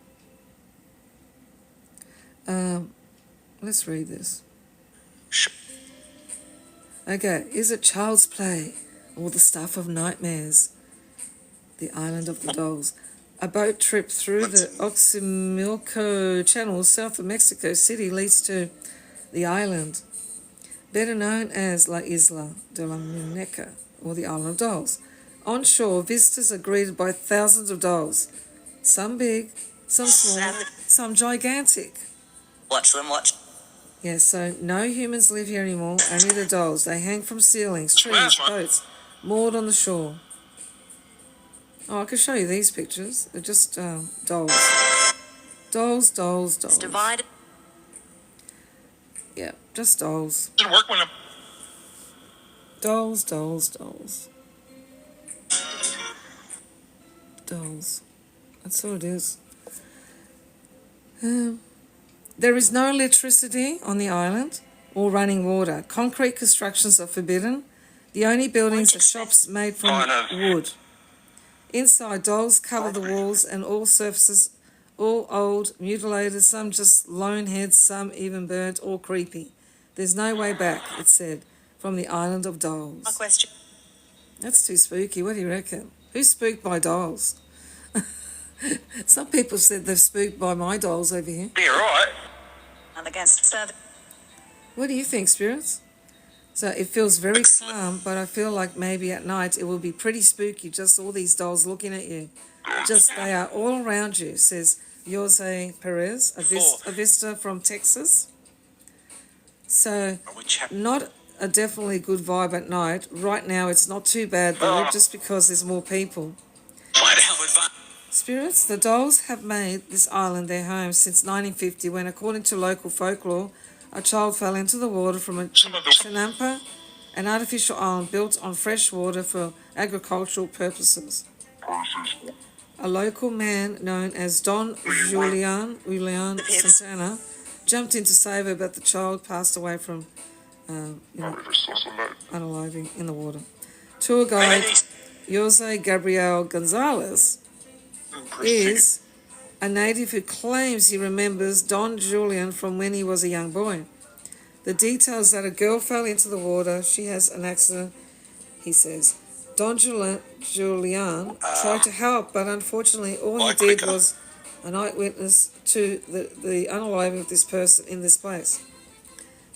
Let's read this. Okay, is it child's play or the stuff of nightmares? The Island of the Dolls. A boat trip through the Oxyquimilco Channel south of Mexico City leads to the island, better known as La Isla de la Muñeca, or the Island of Dolls. On shore, visitors are greeted by thousands of dolls, some big, some small, some gigantic. Watch them, watch. Yeah, so no humans live here anymore, only the dolls. They hang from ceilings, trees, boats, moored on the shore. Oh, I can show you these pictures. They're just dolls. Dolls. It's divided. Yeah, just dolls. Didn't work when Dolls. That's all it is. There is no electricity on the island or running water. Concrete constructions are forbidden. The only buildings are shops made from wood. Inside, dolls cover the walls and all surfaces, all old, mutilated, some just lone heads, some even burnt or creepy. There's no way back, it said, from the Island of Dolls. My question. That's too spooky. What do you reckon? Who's spooked by dolls? Some people said they're spooked by my dolls over here. you're right. And against service. What do you think, spirits? So it feels very calm, but I feel like maybe at night it will be pretty spooky, just all these dolls looking at you. Just they are all around you, says Jose Perez, a vista from Texas. So not a definitely good vibe at night. Right now it's not too bad though, just because there's more people. Spirits, the dolls have made this island their home since 1950 when, according to local folklore, a child fell into the water from a chinampa, an artificial island built on fresh water for agricultural purposes. A local man known as Don Julian Santana jumped in to save her, but the child passed away from unaliving in the water. Tour guide Jose Gabriel Gonzalez is a native who claims he remembers Don Julian from when he was a young boy. The details that a girl fell into the water, she has an accident, he says. Don Julian tried to help, but unfortunately all he did was an eyewitness to the unaliving of this person in this place.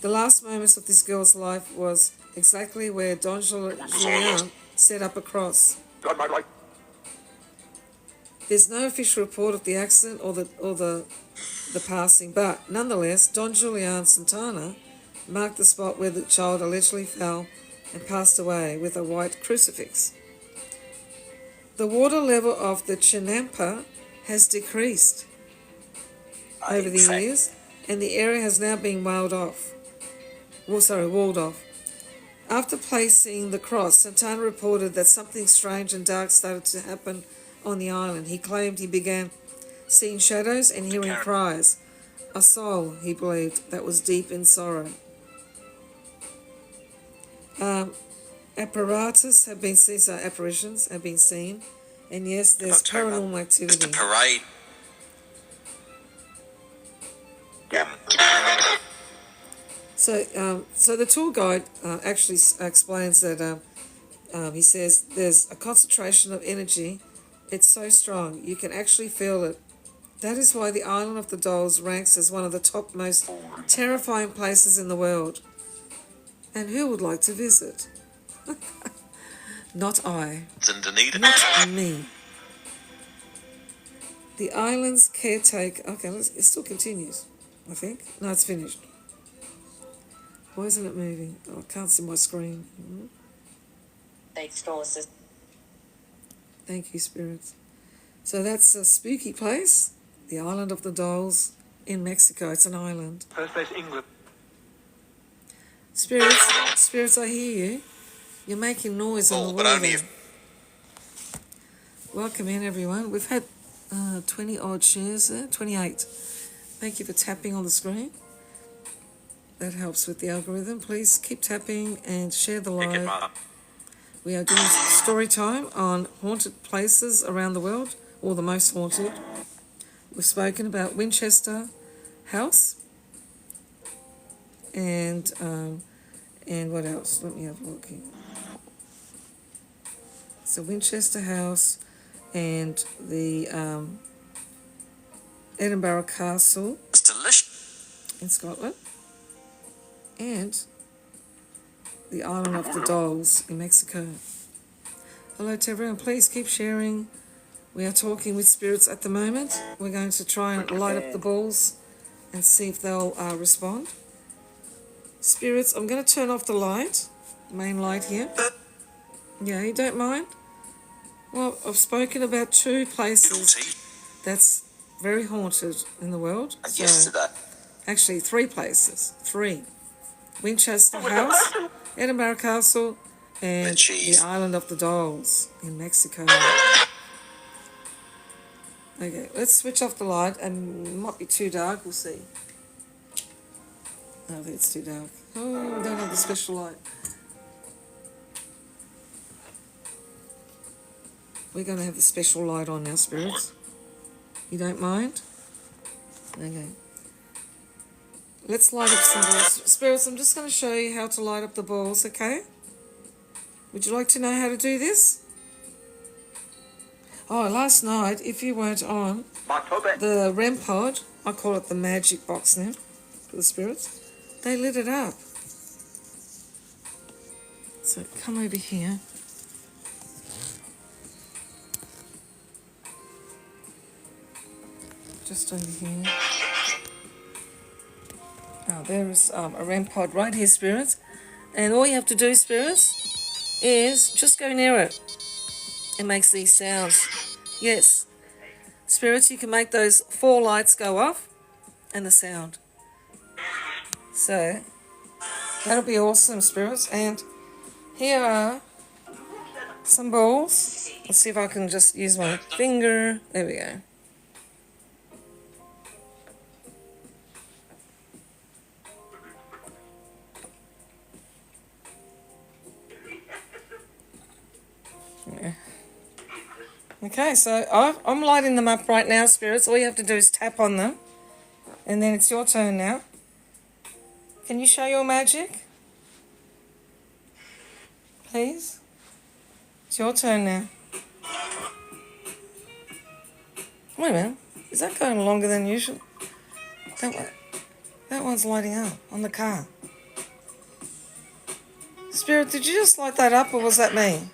The last moments of this girl's life was exactly where Don Julian set up a cross. There's no official report of the accident or the passing, but nonetheless, Don Julian Santana marked the spot where the child allegedly fell and passed away with a white crucifix. The water level of the Chinampa has decreased over the years, and the area has now been walled off. After placing the cross, Santana reported that something strange and dark started to happen on the island. He claimed he began seeing shadows and hearing cries. A soul, he believed, that was deep in sorrow. Apparitions have been seen, and yes, there's paranormal activity. Just a parade. So the tour guide actually explains that he says there's a concentration of energy. It's so strong, you can actually feel it. That is why the Island of the Dolls ranks as one of the top most terrifying places in the world. And who would like to visit? Not I. Not me. The island's caretaker... Okay, it still continues, I think. No, it's finished. Why isn't it moving? Oh, I can't see my screen. Thank you, spirits. So that's a spooky place, the Island of the Dolls in Mexico. It's an island. First place, England. Spirits, I hear you. You're making noise on the wall. But only if... Welcome in, everyone. We've had 20 odd shares there, 28. Thank you for tapping on the screen. That helps with the algorithm. Please keep tapping and share the live. We are doing story time on haunted places around the world, or the most haunted. We've spoken about Winchester House, and what else? Let me have a look here. So Winchester House and the Edinburgh Castle. It's delicious. In Scotland, and the Island of the Dolls in Mexico. Hello to everyone, please keep sharing. We are talking with spirits at the moment. We're going to try and light up the balls and see if they'll respond. Spirits, I'm going to turn off the light, main light here. Yeah, you don't mind? Well, I've spoken about 2 places that's very haunted in the world. Yesterday. Actually, 3 places. 3. Winchester House, Edinburgh Castle, and the Island of the Dolls in Mexico. Okay, let's switch off the light, and it might be too dark, we'll see. No, I think it's too dark. Oh, we don't have the special light. We're going to have the special light on now, spirits. You don't mind? Okay. Let's light up some balls. Spirits, I'm just going to show you how to light up the balls, okay? Would you like to know how to do this? Oh, last night, if you weren't on, the REM pod, I call it the magic box now, for the spirits, they lit it up. So come over here. Just over here. Now there is a REM pod right here, spirits. And all you have to do, spirits, is just go near it. It makes these sounds. Yes. Spirits, you can make those 4 lights go off and the sound. So, that'll be awesome, spirits. And here are some balls. Let's see if I can just use my finger. There we go. Okay, so I'm lighting them up right now, spirits. All you have to do is tap on them. And then it's your turn now. Can you show your magic? Please? It's your turn now. Wait a minute. Is that going longer than usual? That one's lighting up on the car. Spirit, did you just light that up, or was that me?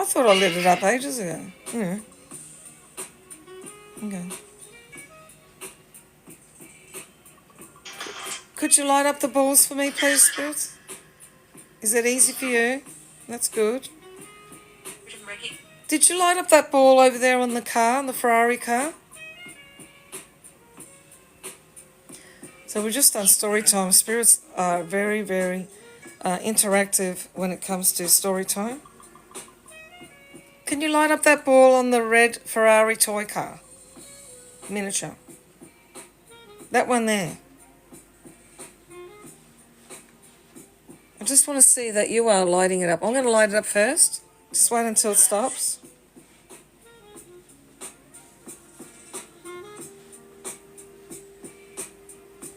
thought I lit it up ages ago. Yeah. Okay. Could you light up the balls for me, please, spirits? Is that easy for you? That's good. Did you light up that ball over there on the car, on the Ferrari car? So we've just done story time. Spirits are very, very interactive when it comes to story time. Can you light up that ball on the red Ferrari toy car? Miniature. That one there. I just want to see that you are lighting it up. I'm going to light it up first. Just wait until it stops.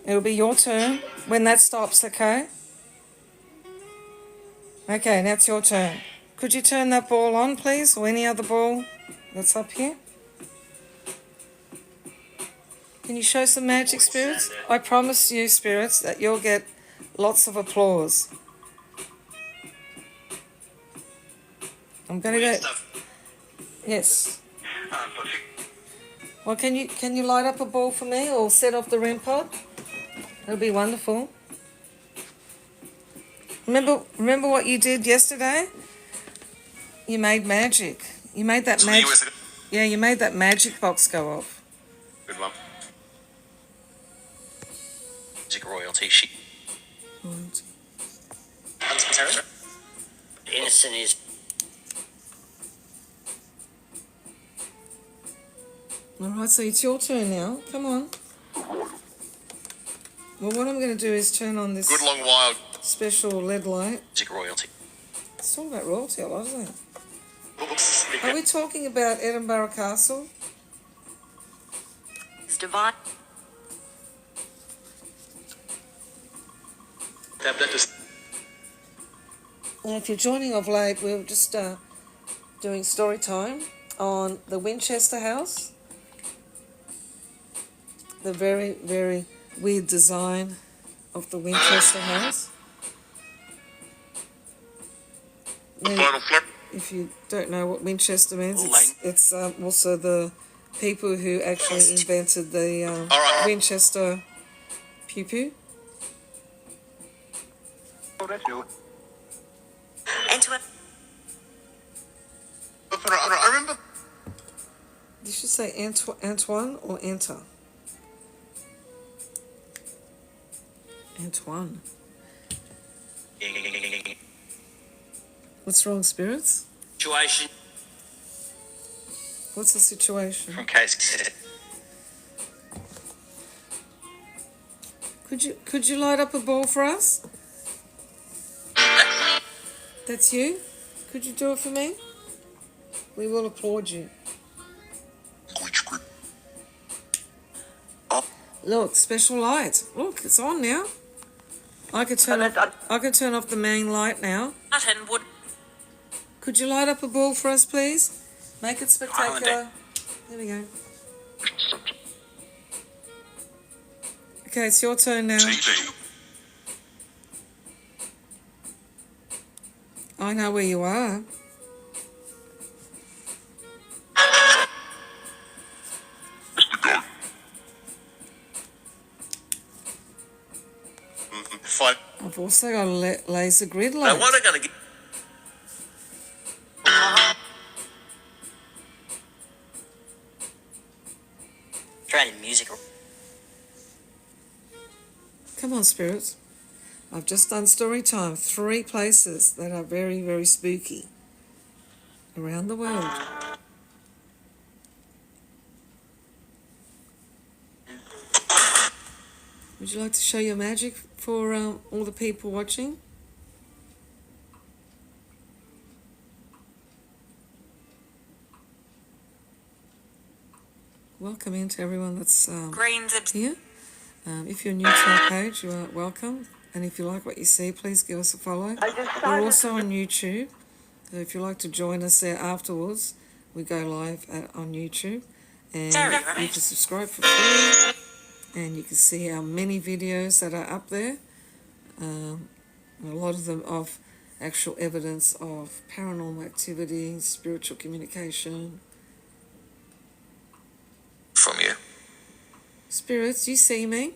It'll be your turn when that stops, okay? Okay, now it's your turn. Could you turn that ball on, please, or any other ball that's up here? Can you show some magic, spirits? I promise you, spirits, that you'll get lots of applause. I'm going to go... Yes. Well, can you light up a ball for me or set off the REM pod? That'll be wonderful. Remember what you did yesterday? You made magic. You made that magic. Yeah, you made that magic box go off. Good one. Music royalty. She. Right. Innocent is. All right, so it's your turn now. Come on. Well, what I'm going to do is turn on this Good long while. special LED light. Music royalty. It's all about royalty a lot, isn't it? Are we talking about Edinburgh Castle? It's divine. Now, if you're joining of late, we're just doing story time on the Winchester House. The very, very weird design of the Winchester House. Now, if you don't know what Winchester means, it's also the people who actually invented the Winchester pew pew. Oh, that's you. Into it. I remember. You should say Antoine or enter. Antoine. What's wrong, spirits? Situation. What's the situation? From case. Could you light up a ball for us? That's you? Could you do it for me? We will applaud you. Look, special light. Look, it's on now. I could turn off the main light now. Button would. Could you light up a ball for us, please? Make it spectacular. There we go. Okay, it's your turn now. I know where you are. Fine. I've also got a laser grid light. What are going to get? Trying music. Come on, spirits. I've just done story time. 3 places that are very, very spooky around the world. Would you like to show your magic for all the people watching? Welcome in to everyone that's Greens. here. If you're new to our page, you are welcome. And if you like what you see, please give us a follow. We're also on YouTube. So if you'd like to join us there afterwards, we go live on YouTube. And you can subscribe for free. And you can see our many videos that are up there. A lot of them of actual evidence of paranormal activity, spiritual communication. From you. Spirits, you see me?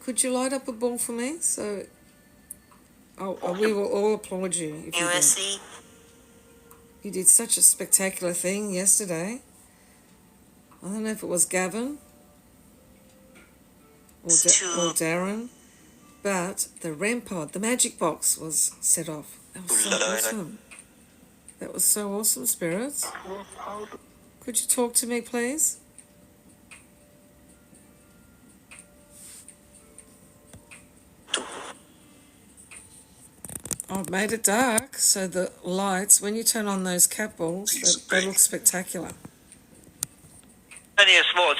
Could you light up a ball for me? So we will all applaud you if you do. USC. You did such a spectacular thing yesterday. I don't know if it was Gavin or Darren, but the REM pod, the magic box, was set off. That was so awesome. That was so awesome, Spirits. Could you talk to me, please? I've made it dark, so the lights, when you turn on those cat balls, they look spectacular. Only a small.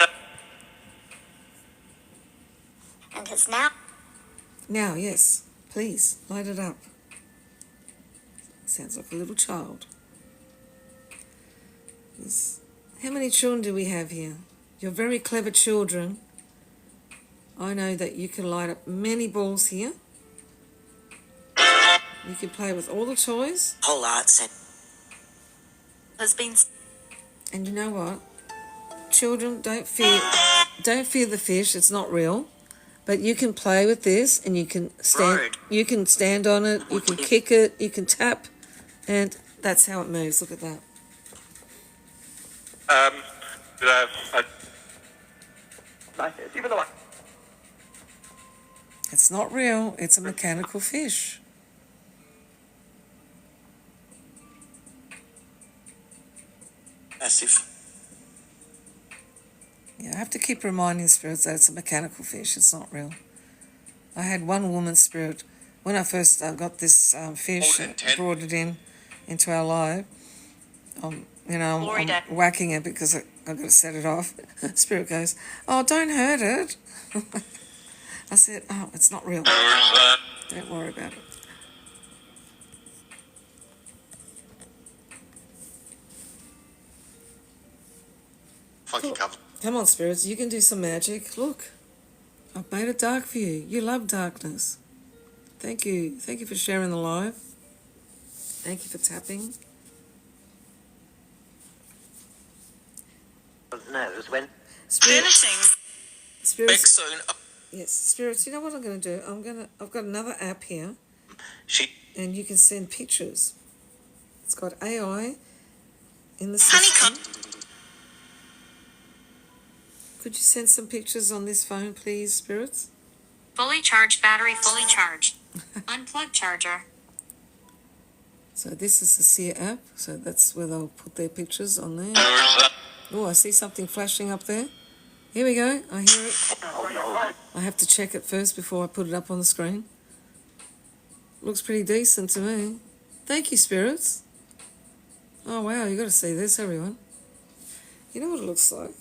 And it's now. Now, yes, please, light it up. Sounds like a little child. How many children do we have here? You're very clever children. I know that you can light up many balls here. You can play with all the toys. Whole lot has been. And you know what? Children, don't fear the fish. It's not real. But you can play with this, and you can stand. Right. You can stand on it. You can kick it. You can tap, and that's how it moves. Look at that. It's not real. It's a mechanical fish. Massive. Yeah, I have to keep reminding spirits that it's a mechanical fish. It's not real. I had one woman spirit when I first got this fish, brought it into our live. I'm whacking it because I've got to set it off. Spirit goes, "Oh, don't hurt it." I said, "Oh, it's not real. Don't worry about it." Funky cover. Come on, spirits, you can do some magic. Look, I've made it dark for you. You love darkness. Thank you. Thank you for sharing the live. Thank you for tapping. Knows when. Spirits. Soon. Yes, spirits. You know what I'm going to do? I've got another app here, and you can send pictures. It's got AI in the system. Could you send some pictures on this phone, please, spirits? Fully charged battery, fully charged. Unplugged charger. So this is the Seer app. So that's where they'll put their pictures on there. Oh, I see something flashing up there. Here we go. I hear it. I have to check it first before I put it up on the screen. Looks pretty decent to me. Thank you, spirits. Oh, wow. You got to see this, everyone. You know what it looks like?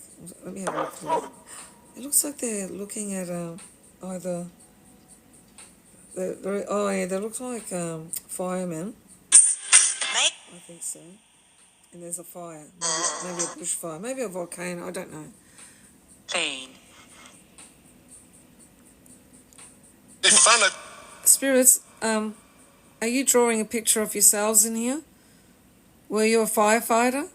Let me have a look. It looks like they're looking at either. They look like firemen. I think so. And there's a fire, maybe a bushfire, maybe a volcano. I don't know. Pain. It's fun. Spirits, are you drawing a picture of yourselves in here? Were you a firefighter?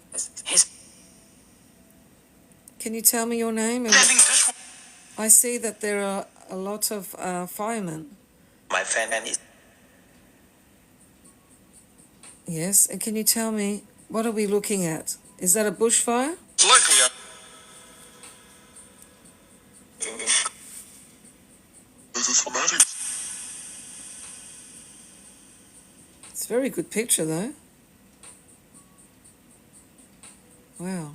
Can you tell me your name? I see that there are a lot of firemen. My family. Yes, and can you tell me, what are we looking at? Is that a bushfire? Local. This is traumatic. It's a very good picture, though. Wow.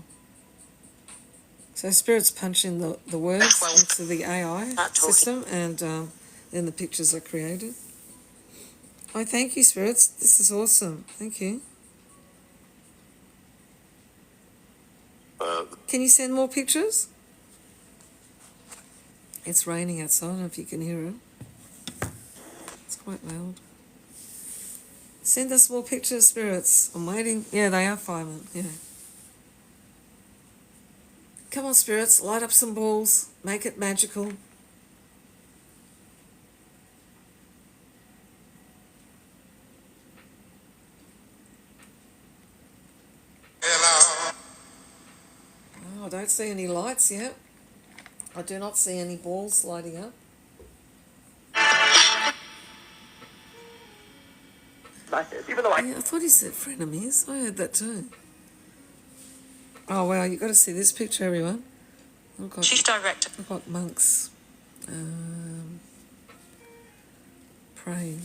So spirits punch in the words into the AI system, and then the pictures are created. Oh, thank you, spirits. This is awesome. Thank you. Can you send more pictures? It's raining outside. I don't know if you can hear it. It's quite loud. Send us more pictures, spirits. I'm waiting. Yeah, they are firemen. Yeah. Come on, spirits. Light up some balls. Make it magical. I don't see any lights yet. I do not see any balls lighting up. Even though Yeah, I thought he said frenemies. I heard that too. Oh wow, you've got to see this picture, everyone. She's director. I've got monks praying.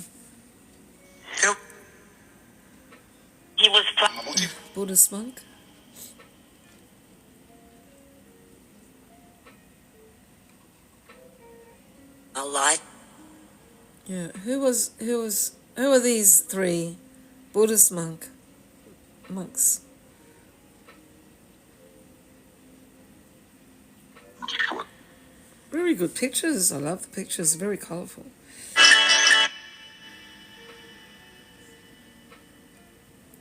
he was Buddhist monk. a light. Yeah, who are these three Buddhist monks? Very good pictures. I love the pictures. Very colourful.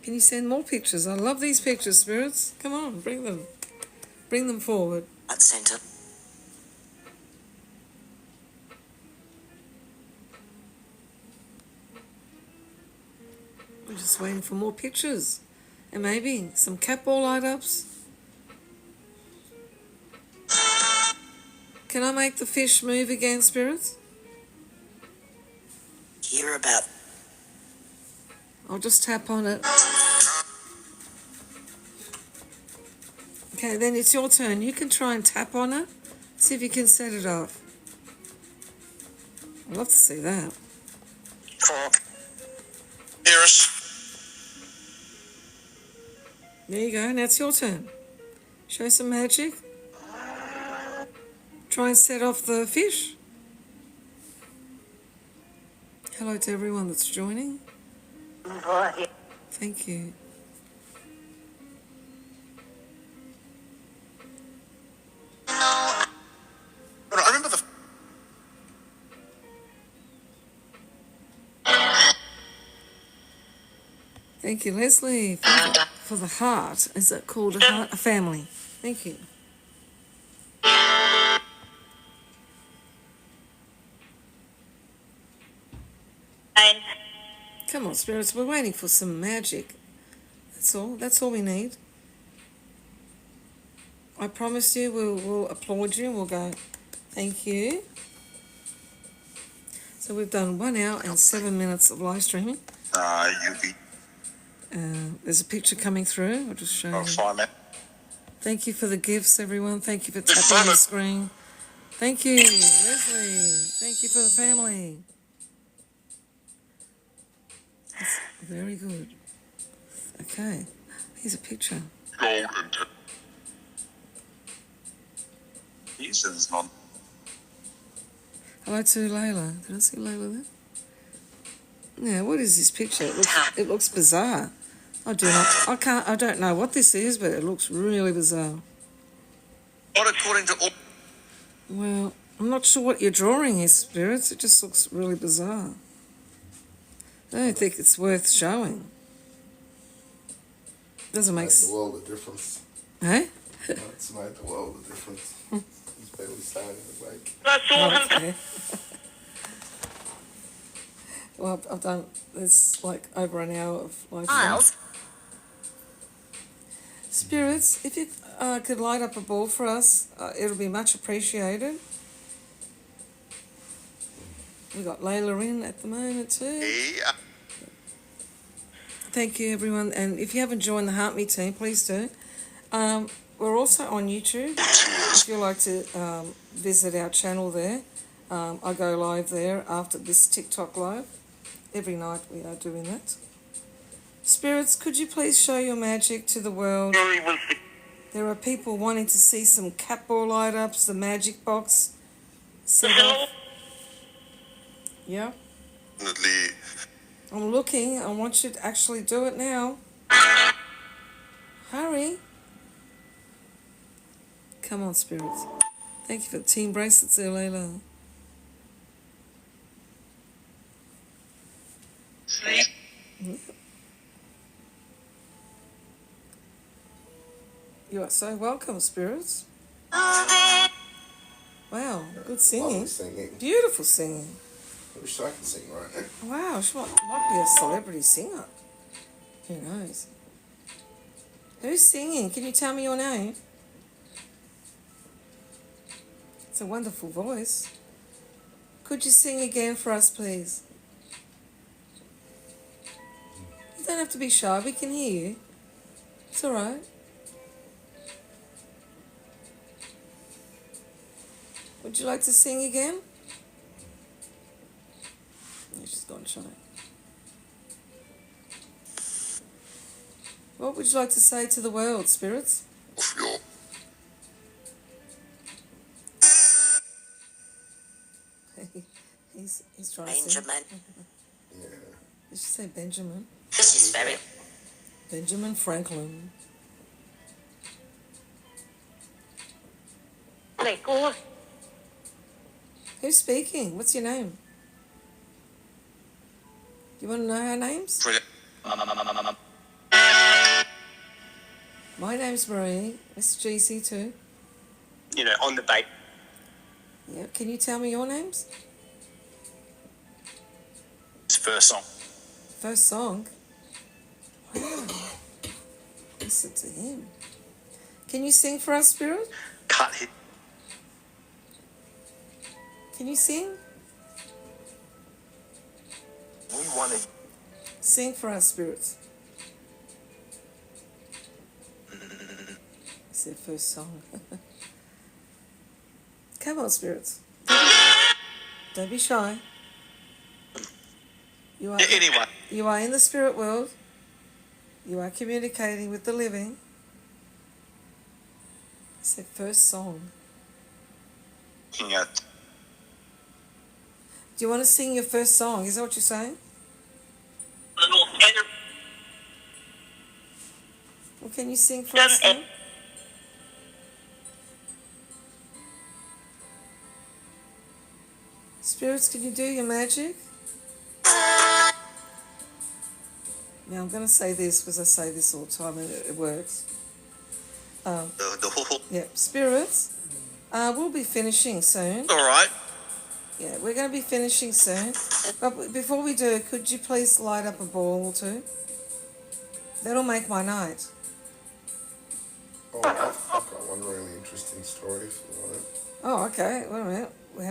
Can you send more pictures? I love these pictures, spirits. Come on, bring them. Bring them forward. At center. I'm just waiting for more pictures. And maybe some cat ball light-ups. Can I make the fish move again, spirits? Hear about. I'll just tap on it. Okay, then it's your turn. You can try and tap on it. See if you can set it off. I'd love to see that. Iris. There you go. Now it's your turn. Show some magic. Try and set off the fish. Hello to everyone that's joining. Thank you. I remember the. Thank you, Leslie, for the heart. Is it called a heart? A family. Thank you. Come on, spirits. We're waiting for some magic. That's all. That's all we need. I promise you we'll applaud you. We'll go, thank you. So we've done 1 hour and 7 minutes of live streaming. There's a picture coming through. I'll just show you. Fireman. Thank you for the gifts, everyone. Thank you for tapping on the screen. Thank you, Leslie. Thank you for the family. That's very good. Okay, here's a picture. Gold and. He says not. Hello to Layla. Did I see Layla there? Yeah, what is this picture? It looks bizarre. I don't know what this is, but it looks really bizarre. Not according to all. Well, I'm not sure what you're drawing here, spirits. It just looks really bizarre. I don't think it's worth showing. Doesn't make Makes the world a difference. Hey? It's made the world a difference. He's barely starting to wake. Oh, okay. Well, I've done this like over an hour of live stream. Miles. Spirits, if you could light up a ball for us, it'll be much appreciated. We've got Layla in at the moment too. Thank you, everyone. And if you haven't joined the Heart Me team, please do. We're also on YouTube. If you'd like to visit our channel there, I go live there after this TikTok live. Every night we are doing that. Spirits, could you please show your magic to the world? There are people wanting to see some cat ball light-ups, the magic box set off. Yeah. I'm looking. I want you to actually do it now. Hurry. Come on, spirits. Thank you for the team bracelets there, Layla. Yeah. You are so welcome, spirits. Wow, good singing. Lovely singing. Beautiful singing. I wish I could sing right now. Wow, she might be a celebrity singer. Who knows? Who's singing? Can you tell me your name? It's a wonderful voice. Could you sing again for us, please? You don't have to be shy. We can hear you. It's all right. Would you like to sing again? No, she's gone shy. What would you like to say to the world, spirits? Off your He's trying to sing. Benjamin. Yeah. Did you say Benjamin? This is very. Benjamin Franklin. Who's speaking? What's your name? Do you want to know our names? brilliant. My name's Marie. Miss GC too. You know, on the bait. Yeah. Can you tell me your names? First song. First song. Wow. Listen to him. Can you sing for us, Spirit? Cut hit. Can you sing? We wanted. Sing for us, spirits. It's their first song. Come on, spirits. Don't be shy. Anyway. You are in the spirit world. You are communicating with the living. It's their first song. Looking at Do you want to sing your first song? Is that what you're saying? Well, can you sing for us now? Spirits, can you do your magic? Now, I'm going to say this because I say this all the time and it works. the whole. Yeah, spirits, we'll be finishing soon. All right. Yeah, we're going to be finishing soon. But before we do, could you please light up a ball or two? That'll make my night. Oh, I've got one really interesting story if you want it. Oh, okay. Wait a minute. We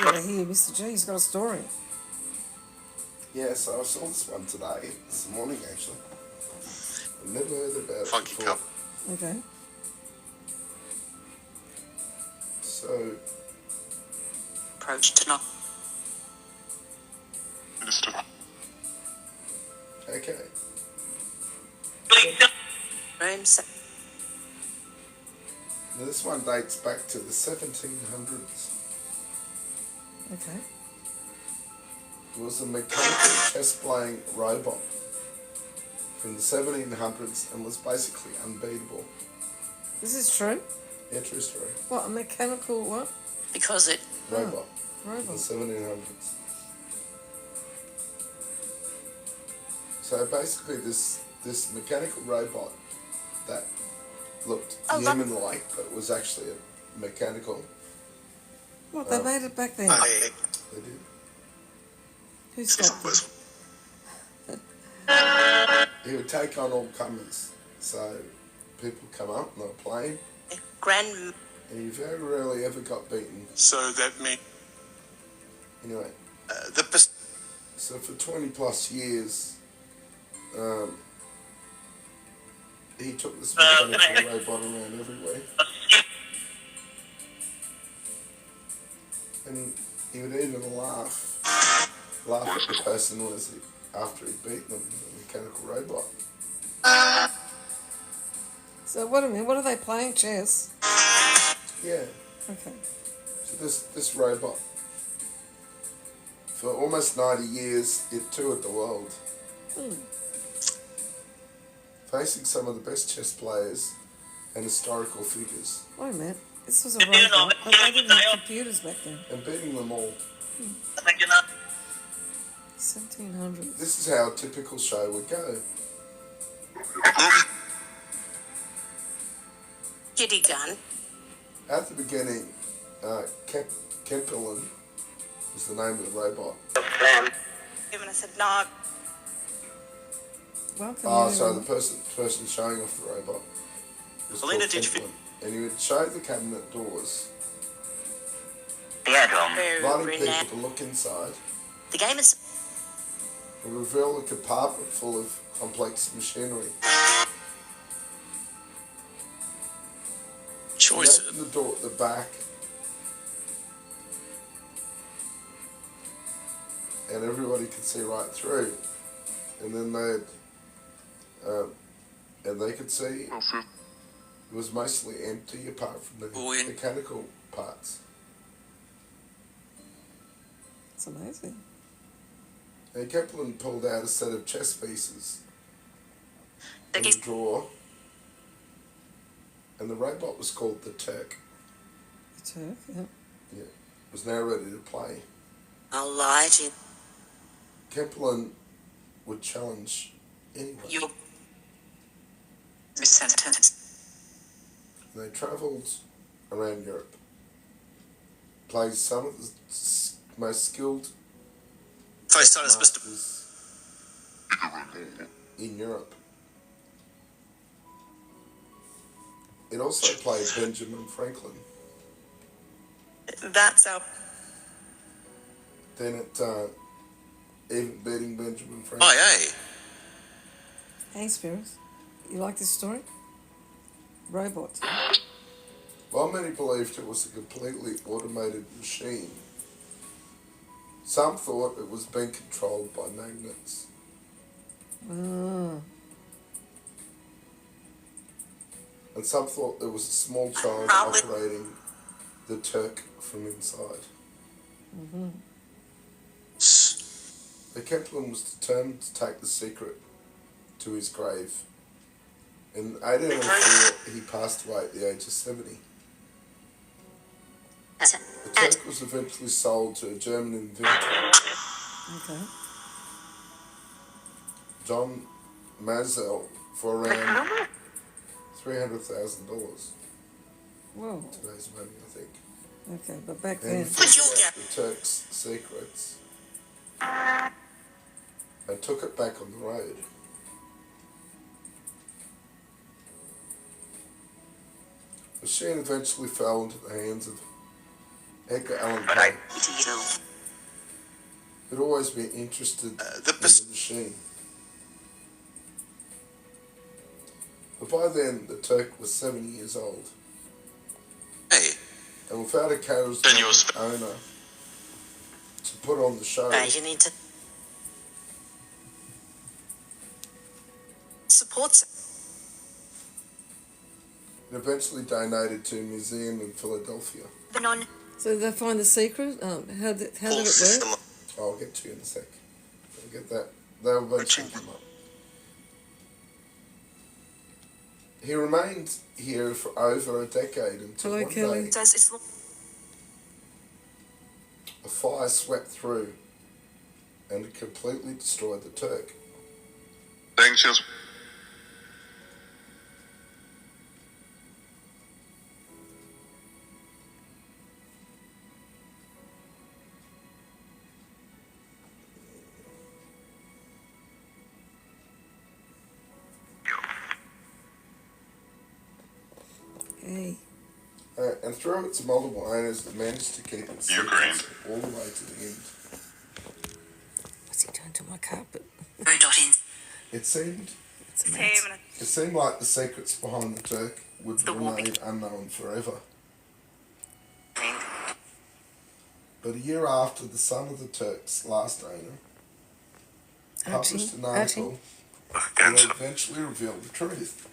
got to hear Mr. G. He's got a story. Yeah, so I saw this one today, this morning actually. I've never heard about it Funky before. cup. Okay. So, Approach to not. Minister. okay. Room. Now this one dates back to the 1700s. Okay. It was a mechanical chess-playing robot from the 1700s and was basically unbeatable. This is true. Yeah, true story. What, a mechanical what? Because it. Robot from the Robot. 1700s. So basically this mechanical robot that looked human-like but was actually a mechanical. What, they made it back then? They did. Who stopped them? He would take on all comers. So people come up on a plane Grand. and he very rarely ever got beaten. So that means Anyway, the so for 20 plus years, he took this mechanical robot around everywhere. And he would even laugh at the person after he'd beaten them, the mechanical robot. So, wait a minute, what are they playing? Chess? Yeah, Okay. so this robot, for almost 90 years, it toured the world, facing some of the best chess players and historical figures, Wait a minute. This was a robot, but they didn't have computers back then. and beating them all. 1700s. This is how a typical show would go. Kitty gun. At the beginning, Kempelen was the name of the robot. And I said, no. Welcome. Oh, so everyone. the person showing off the robot was Elena, called did you Kempelen. And he would show the cabinet doors The add-on. inviting renowned. people to look inside The game is and reveal a compartment full of complex machinery. He Choice. opened the door at the back and everybody could see right through. And then they could see it was mostly empty apart from the mechanical parts. It's amazing. And Kaplan pulled out a set of chess pieces the in the drawer, and the robot was called the Turk. The Turk, yeah. Yeah, was now ready to play. I'll lie to you. Kaplan would challenge anyone. You They travelled around Europe, played some of the most skilled First time it's Mr. masters in Europe. It also played Benjamin Franklin. That's our Then it even beating Benjamin Franklin. Aye, Hey, Spirits, you like this story? Robot. While many believed it was a completely automated machine, some thought it was being controlled by magnets. Ah, And some thought there was a small child Probably. operating the Turk from inside. But Kaplan was determined to take the secret to his grave. In 1804, he passed away at the age of 70. The Turk was eventually sold to a German inventor, okay. John Mazel, for around $300,000. Whoa. Today's money, I think. Okay, but back And then, he figured out the Turk's secrets and took it back on the road. The machine eventually fell into the hands of Edgar Allan Poe, who'd always been interested in the machine. But by then, the Turk was 70 years old, Hey, and without a charismatic owner to put on the show, you need to support. it eventually donated to a museum in Philadelphia. The non. so did they find the secret? How did it full work? system. I'll get to you in a sec. I'll get that. They'll eventually come up. He remained here for over a decade until Hello, one Kelly. day Says it's a fire swept through and completely destroyed the Turk. Thanks, just. Hey, And through its multiple owners, it managed to keep its You're secrets all the way to the end. what's he doing to my carpet? It seemed It's a mess. It seemed like the secrets behind the Turk would remain unknown forever. But a year after the son of the Turk's last owner published an article that eventually revealed the truth.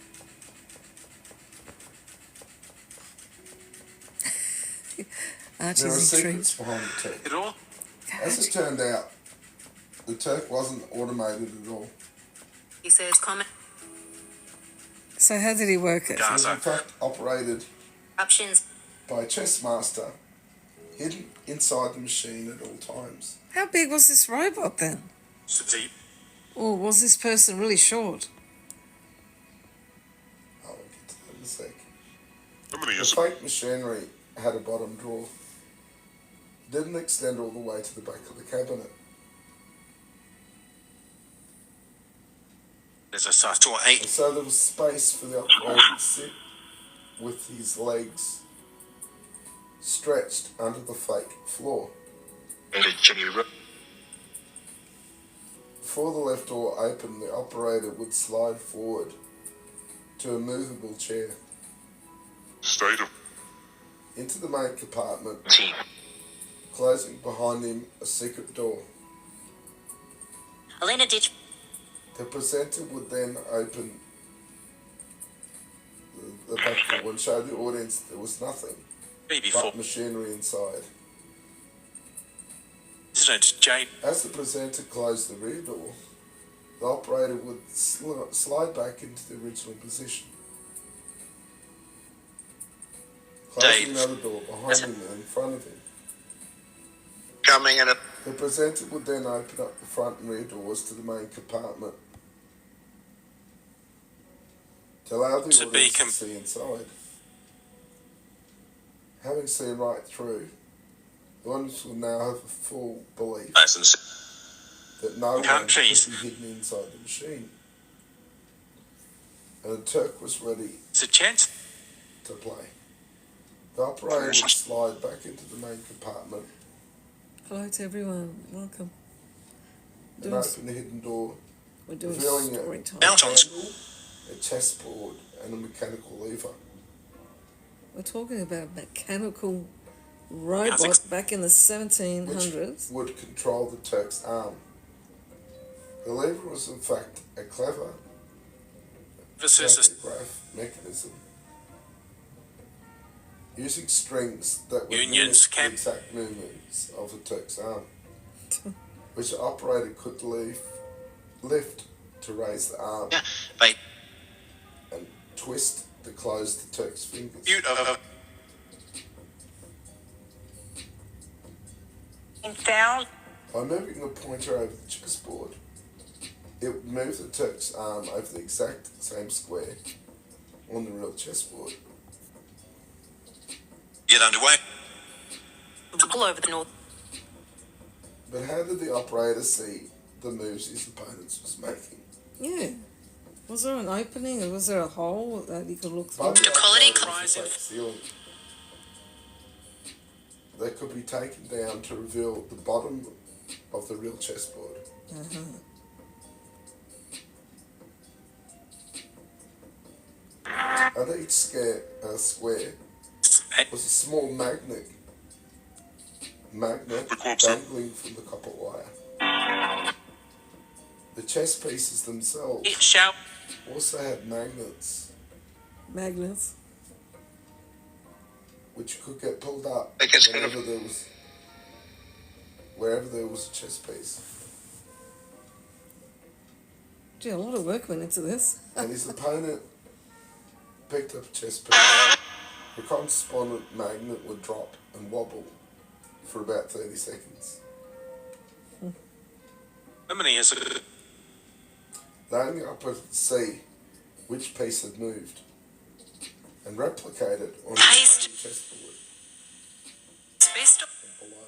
There are Archie's secrets intrigued. behind the Turk. It all? As it turned out, the Turk wasn't automated at all. He says comment So how did he work it? It was in fact operated options. by a chess master hidden inside the machine at all times. How big was this robot then? Or was this person really short? I'll get to that in a sec. The fake machinery had a bottom drawer. It didn't extend all the way to the back of the cabinet. There's a soft to 8. And so there was space for the operator to sit with his legs stretched under the fake floor. Before the left door opened, the operator would slide forward to a movable chair State of into the main compartment, team. closing behind him a secret door. Elena Ditch. The presenter would then open the back door and show the audience there was nothing Before. but machinery inside. Isn't it Jane? As the presenter closed the rear door, the operator would slide back into the original position, closing Dave. another door behind him and in front of him. Coming in at The presenter would then open up the front and rear doors to the main compartment to allow the To be audience to see inside. Having seen right through, the audience will now have a full belief license. that no one Countries. could be hidden inside the machine. And the Turk was ready It's a chance. to play. The operator would slide back into the main compartment Hello to everyone. Welcome. and Doing, open the hidden door, we're doing revealing story it. time. Out on handle, a chessboard, and a mechanical lever. We're talking about a mechanical robot How's back in the Which 1700s. would control the Turk's arm. The lever was in fact a clever Versus pantograph mechanism using strings that would Unions mimic the can- exact movements of the Turk's arm, which the operator could lift to raise the arm Yeah, they and twist to close the Turk's fingers. Found. By moving the pointer over the chessboard, it would move the Turk's arm over the exact same square on the real chessboard. get underway. All over the north. But how did the operator see the moves his opponents was making? Yeah. Was there an opening or was there a hole that you could look through? By the quality operator was cries a fake ceiling that could be taken down to reveal the bottom of the real chessboard. At each square was a small magnet dangling from the copper wire. The chess pieces themselves It shall. also had magnets Magnets. which could get pulled up They can wherever there was a chess piece. Gee, a lot of work went into this. And his opponent picked up a chess piece. The correspondent magnet would drop and wobble for about 30 seconds. Germany has a The only operator could see which piece had moved and replicate it on Paste. his own chessboard Best. and below.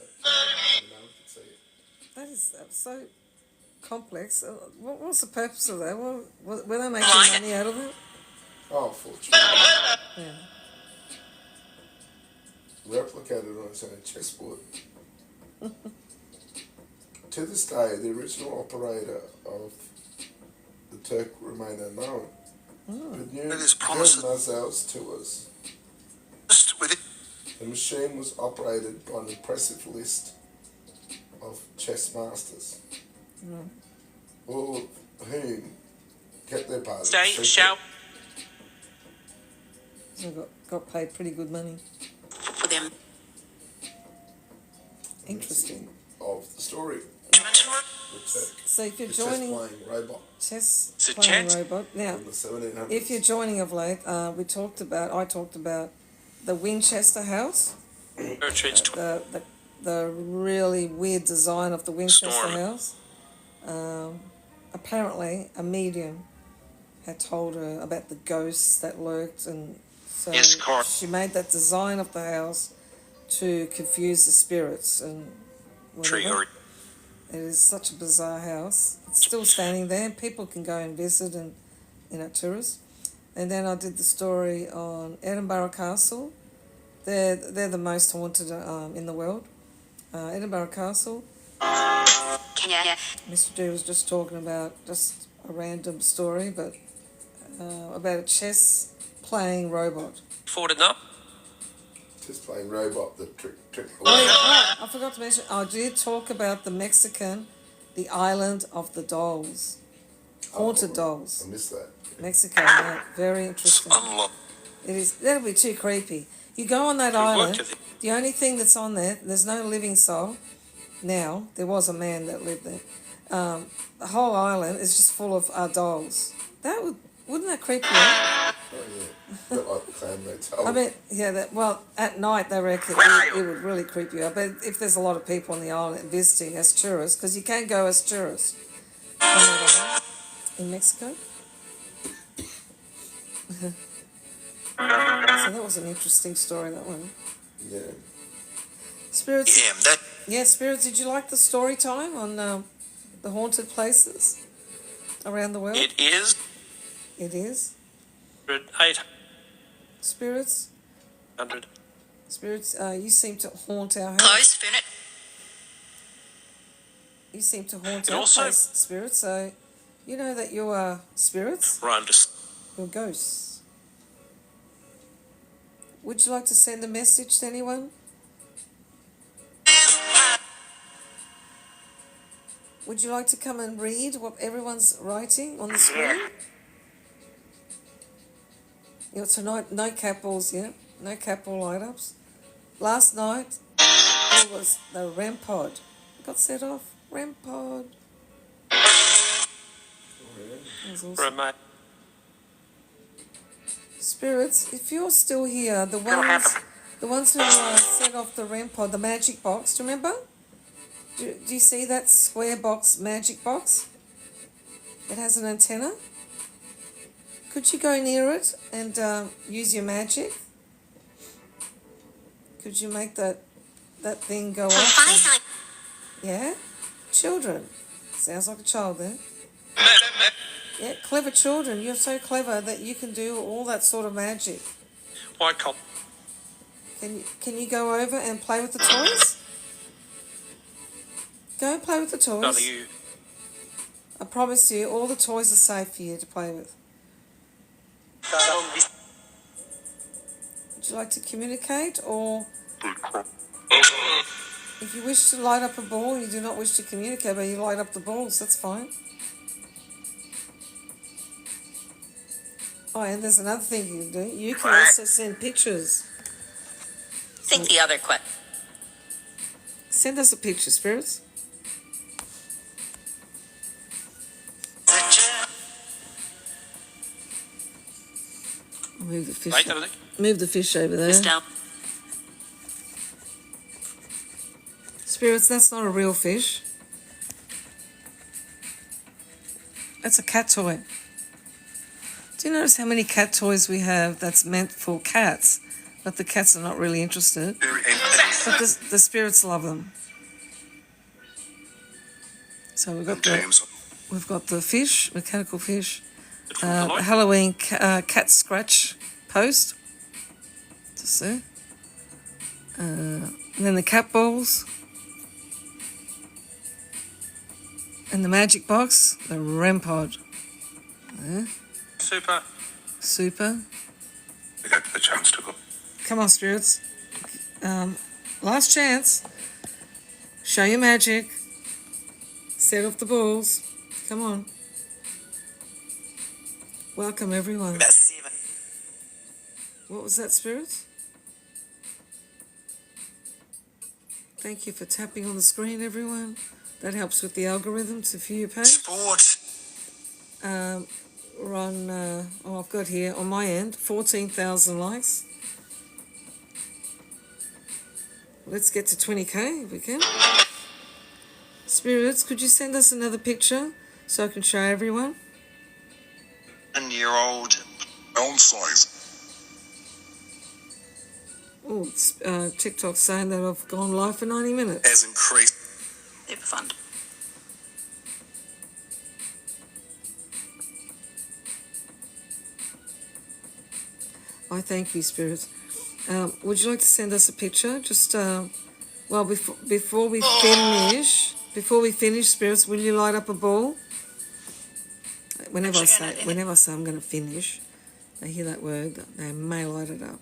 And no one could see it. That is so complex. What was the purpose of that? Were they making Right. money out of it? Oh, fortunately. Yeah. Replicated on his own chessboard. To this day, the original operator of the Turk remain unknown. But new It is promising. Nazar's tours. With it. The machine was operated by an impressive list of chess masters, all of whom kept their part of the stay secret. shall. So got paid pretty good money. For them. Interesting. Of the story. The Turk. So if you're The joining chess-playing robot chess It's a playing chance. robot now, from the 1700s. if you're joining of late, I talked about the Winchester House, Gertrude's the really weird design of the Winchester Storm. House. Apparently, a medium had told her about the ghosts that lurked, and so Yes, correct. she made that design of the house to confuse the spirits and tree whatever. or It is such a bizarre house. It's still standing there. People can go and visit and, tourists. And then I did the story on Edinburgh Castle. They're the most haunted in the world. Edinburgh Castle. Yeah. Mr. D was just talking about just a random story, but about a chess playing robot. Forwarded up. Just playing robot, the trick. I forgot to mention. I did talk about the Mexican, the island of the dolls, haunted dolls. I missed that. Mexico, yeah, very interesting. Unlock. It is. That'll be too creepy. You go on that island. The only thing that's on there's no living soul. Now there was a man that lived there. The whole island is just full of dolls. Wouldn't that creep you out? Oh, yeah. Bit like the Clan Motel. I mean, yeah. Well, at night they reckon it would really creep you out. But if there's a lot of people on the island visiting as tourists, because you can go as tourists on that island in Mexico. So that was an interesting story, that one. Yeah. Spirits. Yeah, that. Yeah, Spirits, did you like the story time on the haunted places around the world? It is It is. 800. Spirits, you seem to haunt our house. Close, finish. You seem to haunt And our also- place, Spirits, so you know that you are spirits, Rhyme just. you're ghosts. Would you like to send a message to anyone? Would you like to come and read what everyone's writing on the screen? Yeah, tonight, no capitals, yeah? No capital light-ups. Last night, it was the REM pod. Got set off. REM pod. That was awesome. Remote. Spirits, if you're still here, the ones who set off the REM pod, the magic box, do you remember? Do you see that square box, magic box? It has an antenna. Could you go near it and use your magic? Could you make that thing go off? Yeah? Children. Sounds like a child there. Yeah, clever children. You're so clever that you can do all that sort of magic. White cop. Can you go over and play with the toys? Go and play with the toys. None of you. I promise you, all the toys are safe for you to play with. Would you like to communicate, or if you wish to light up a ball, you do not wish to communicate, but you light up the balls, that's fine. Oh, and there's another thing you can do. You can also send pictures. Think the other question. Send us a picture, Spirits. I'll move the fish. Right, everything. Move the fish over there. Down. Spirits, that's not a real fish. That's a cat toy. Do you notice how many cat toys we have that's meant for cats, but the cats are not really interested? But the spirits love them. So we've got the fish, mechanical fish, Halloween cat scratch post. Just there. And then the cat balls. And the magic box, the REM pod. There. Super. We got the chance to go. Come on, Spirits. Last chance. Show your magic. Set off the balls. Come on. Welcome, everyone. What was that, Spirits? Thank you for tapping on the screen, everyone. That helps with the algorithm to view your page. Sport. We're on, I've got here on my end, 14,000 likes. Let's get to 20k if we can. Spirits, could you send us another picture so I can show everyone? 1-year-old. Downsize. Oh, TikTok's saying that I've gone live for 90 minutes. Has increased. They're fun. I thank you, Spirits. Would you like to send us a picture? Just well, before we finish, spirits, will you light up a ball? Whenever I say I'm going to finish, they hear that word, they may light it up.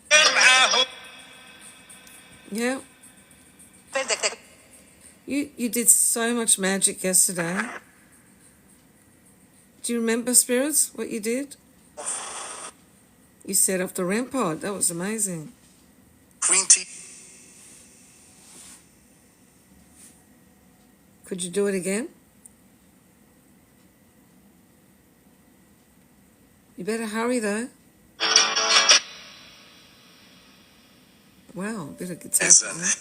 Yeah. You did so much magic yesterday. Do you remember, spirits, what you did? You set up the REM pod. That was amazing. Green tea. Could you do it again? You better hurry though. Wow, a bit of guitar. Player.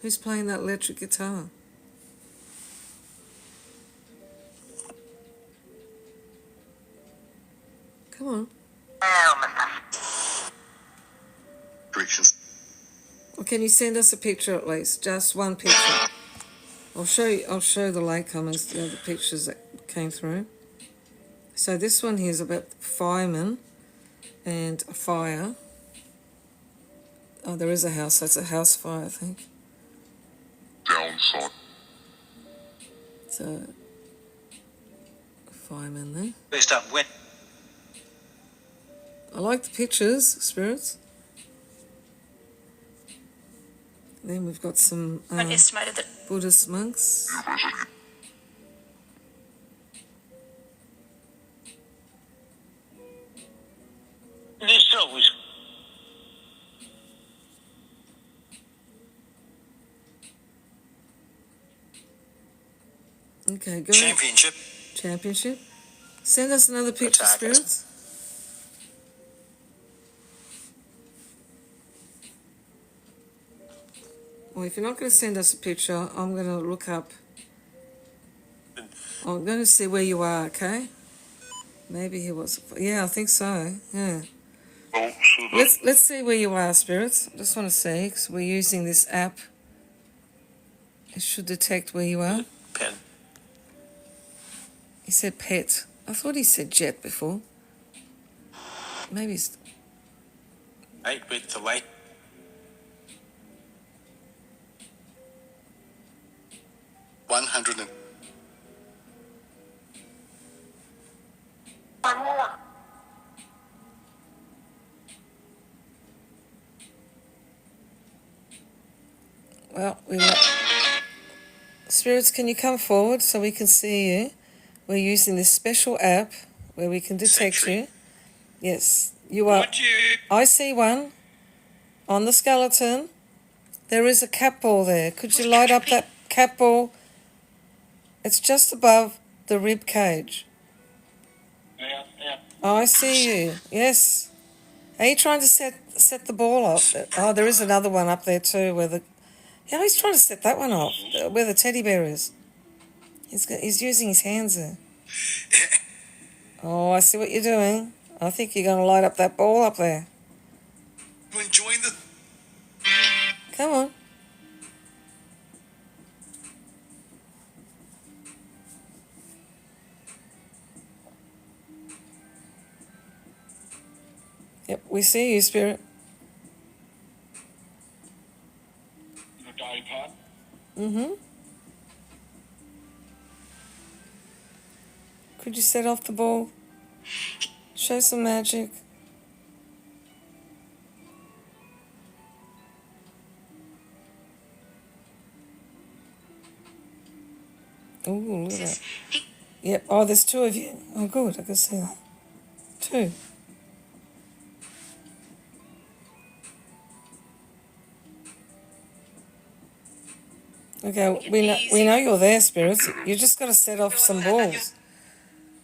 Who's playing that electric guitar? Come on. Directions. Or can you send us a picture at least? Just one picture. I'll show the latecomers the other pictures that came through. So this one here is about firemen and a fire. Oh, there is a house. That's a house fire, I think. Downside. So, a fireman there. Best up when. I like the pictures, spirits. Then we've got some Estimated that Buddhist monks. This always. Okay, go. Championship. Send us another picture, Attackers. spirits. Well, if you're not going to send us a picture, I'm going to look up. I'm going to see where you are, okay? Maybe he was. Yeah, I think so. Yeah. Let's see where you are, spirits. I just want to see, because we're using this app. It should detect where you are. Pen. He said pet. I thought he said jet before. Maybe it's... 8-bit to late. Well, spirits, can you come forward so we can see you? We're using this special app where we can detect you. Yes, you are. I see one on the skeleton. There is a cat ball there. Could you light up that cat ball? It's just above the rib cage. Yeah. Oh, I see you. Yes. Are you trying to set the ball off? Oh, there is another one up there too where the... Yeah, he's trying to set that one off, where the teddy bear is. He's using his hands there. Oh, I see what you're doing. I think you're going to light up that ball up there. You enjoying the... Come on. Yep, we see you, spirit. Mm-hmm. Could you set off the ball? Show some magic. Ooh, look at that. Yep. Oh, there's two of you. Oh, good. I can see that. Two. Okay, we know you're there, spirits. You just got to set off some balls.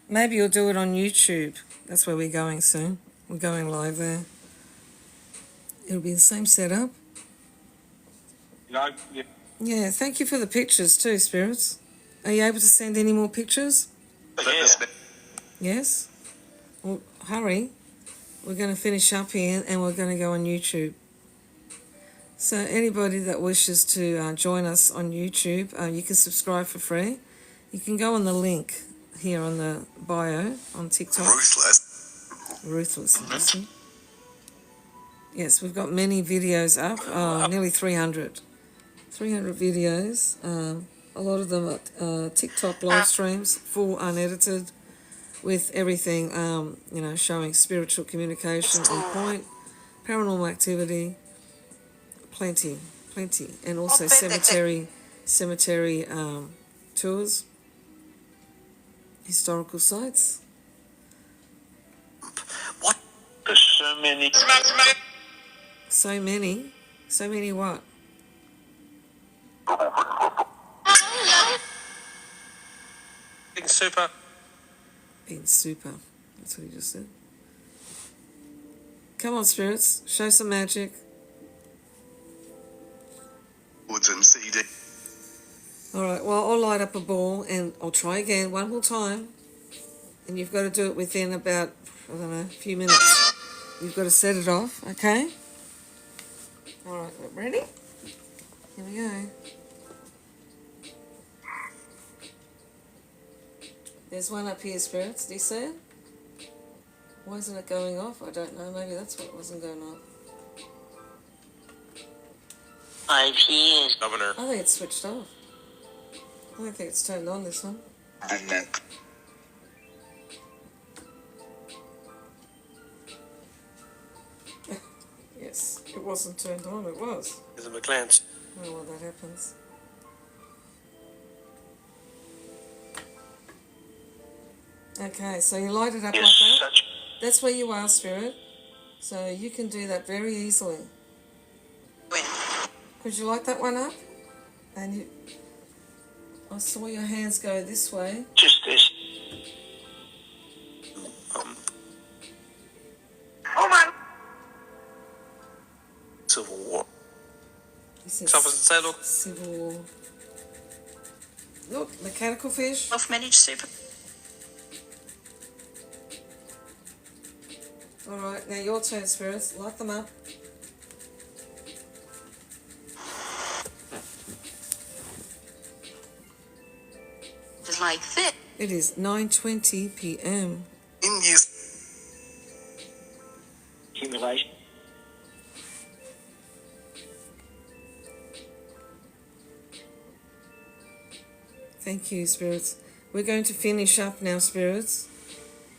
Maybe you'll do it on YouTube. That's where we're going soon. We're going live there. It'll be the same setup. Yeah, thank you for the pictures too, spirits. Are you able to send any more pictures? Yeah. Yes? Well, hurry. We're going to finish up here and we're going to go on YouTube. So anybody that wishes to join us on YouTube, you can subscribe for free. You can go on the link here on the bio on TikTok. Ruthless. Ruthless. Listen. Yes, we've got many videos up, nearly 300. 300 videos. A lot of them are TikTok live streams, full unedited, with everything, showing spiritual communication on point, paranormal activity, plenty, and also cemetery tours, historical sites. What? There's so many. So many what? Being super. Being super. That's what he just said. Come on, spirits, show some magic. Woods and CD. All right, well, I'll light up a ball and I'll try again one more time. And you've got to do it within about, a few minutes. You've got to set it off, okay? All right, ready? Here we go. There's one up here, spirits. Do you see it? Why isn't it going off? I don't know. Maybe that's why it wasn't going off. 5 years. Governor. I think it's switched off. I don't think it's turned on, this one. And then. Yes, it wasn't turned on, it was. Is it McClance? Oh, well, that happens. Okay, so you light it up Yes, like that. such. That's where you are, spirit. So you can do that very easily. Could you light that one up? And you... I saw your hands go this way. Just this. Civil War. You said Something say, look. Civil War. Look, mechanical fish. Self-managed super. All right, now your turn, spirits. Light them up. It's like this. It is 9:20 p.m. In years. Accumulation. Thank you, spirits. We're going to finish up now, spirits.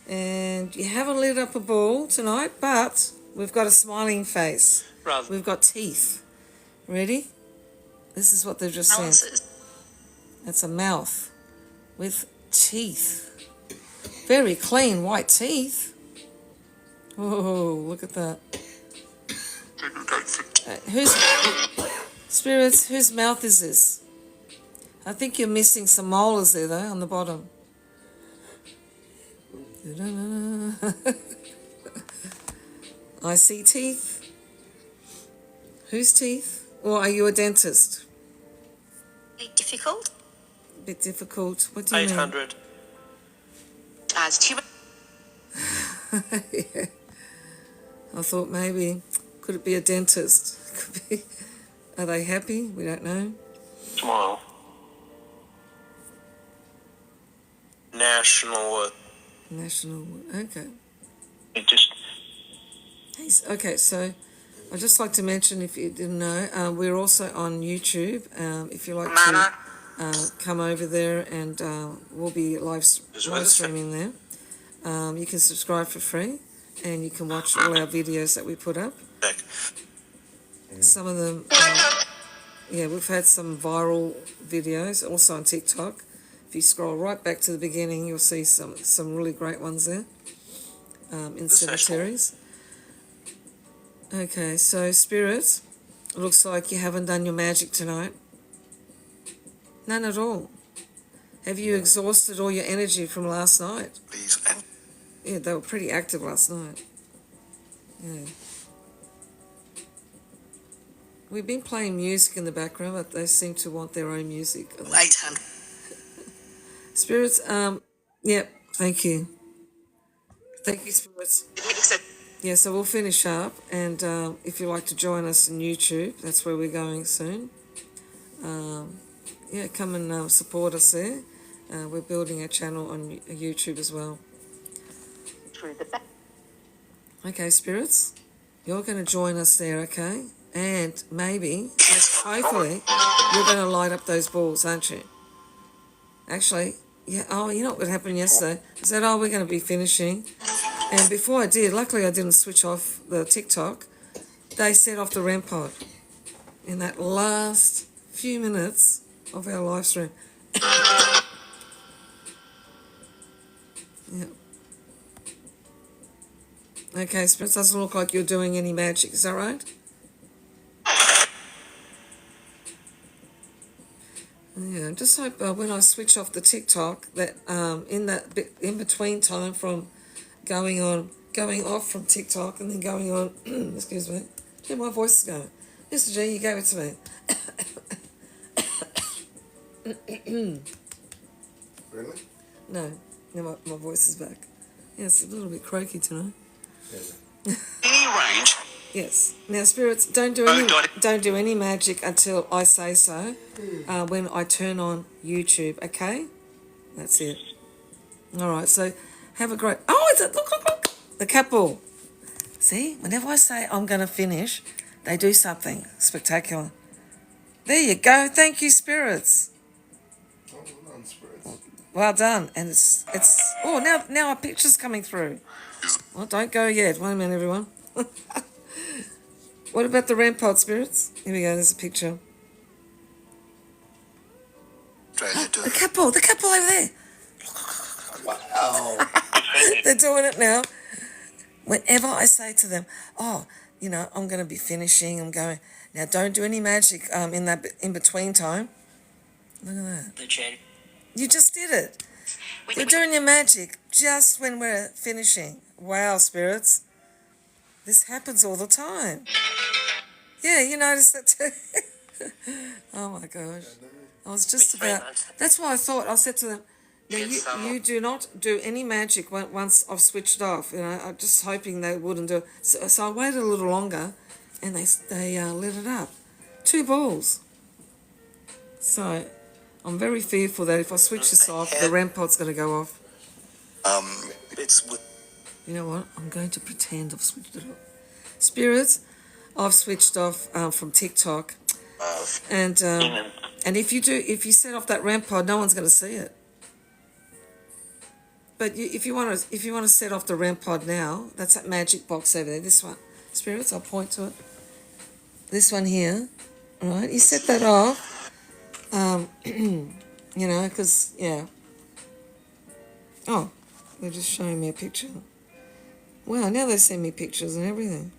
And you haven't lit up a ball tonight, but we've got a smiling face. Rather. We've got teeth. Ready? This is what they've just said. Balances. That's a mouth with teeth. Very clean white teeth. Oh, look at that. Whose spirits? Whose mouth is this? I think you're missing some molars there, though, on the bottom. I see teeth. Whose teeth? Or are you a dentist? Difficult. A bit difficult. What do you 800. As too much. mean? Yeah. I thought maybe, could it be a dentist? Could be. Are they happy? We don't know. Tomorrow. National. National. Okay. It just. Okay, so I'd just like to mention, if you didn't know, we're also on YouTube. If you like to come over there, and we'll be live streaming there. You can subscribe for free, and you can watch all our videos that we put up. Some of them, we've had some viral videos, also on TikTok. If you scroll right back to the beginning, you'll see some really great ones there, in cemeteries. Okay, so spirits, it looks like you haven't done your magic tonight. None at all. Have you exhausted all your energy from last night? Please. And Yeah, they were pretty active last night. Yeah. We've been playing music in the background, but they seem to want their own music. 800. Spirits, thank you. Thank you, spirits. Yeah, so we'll finish up, and if you'd like to join us on YouTube, that's where we're going soon. Come and support us there. We're building a channel on YouTube as well. Through the back. Okay, spirits. You're going to join us there, okay? And maybe, hopefully, you're going to light up those balls, aren't you? Actually, yeah, oh, you know what happened yesterday? I said, oh, we're going to be finishing. And before I did, luckily I didn't switch off the TikTok. They set off the REM pod in that last few minutes of our live stream. Yeah. Okay, Spirits, doesn't look like you're doing any magic, is that right? Yeah, just hope when I switch off the TikTok that in that bit in between time from going off from TikTok and then going on, excuse me, yeah, my voice is going. Mr. G, you gave it to me. Really? No, my voice is back. Yeah, it's a little bit croaky tonight. Yeah. Any range. Yes. Now, Spirits, don't do any magic until I say so. When I turn on YouTube, okay? That's it. All right. So, have a great. Oh, it's a look! The couple. See, whenever I say I'm going to finish, they do something spectacular. There you go. Thank you, Spirits. Oh, well done, Spirits. Well done. And it's. Oh, now our picture's coming through. Well, don't go yet. Wait a minute, everyone. What about the REM pod, Spirits? Here we go, there's a picture. The couple over there. Wow. They're doing it now. Whenever I say to them, oh, you know, I'm going to be finishing, I'm going, now don't do any magic in that in-between time. Look at that. The chat. You just did it. You're doing your magic just when we're finishing. Wow, Spirits. This happens all the time. Yeah, you noticed that too. Oh my gosh. I was just about. That's why I said to them, now you do not do any magic once I've switched off. You know, I'm just hoping they wouldn't do it. So I waited a little longer and they lit it up. 2 balls. So I'm very fearful that if I switch this off, the REM pod's going to go off. It's with You know what? I'm going to pretend I've switched it off. Spirits, I've switched off from TikTok, and if you set off that REM pod, no one's going to see it. But if you want to set off the REM pod now, that's that magic box over there. This one, Spirits, I'll point to it. This one here, all right? You set that off, you know, because yeah. Oh, they're just showing me a picture. Wow, now they send me pictures and everything.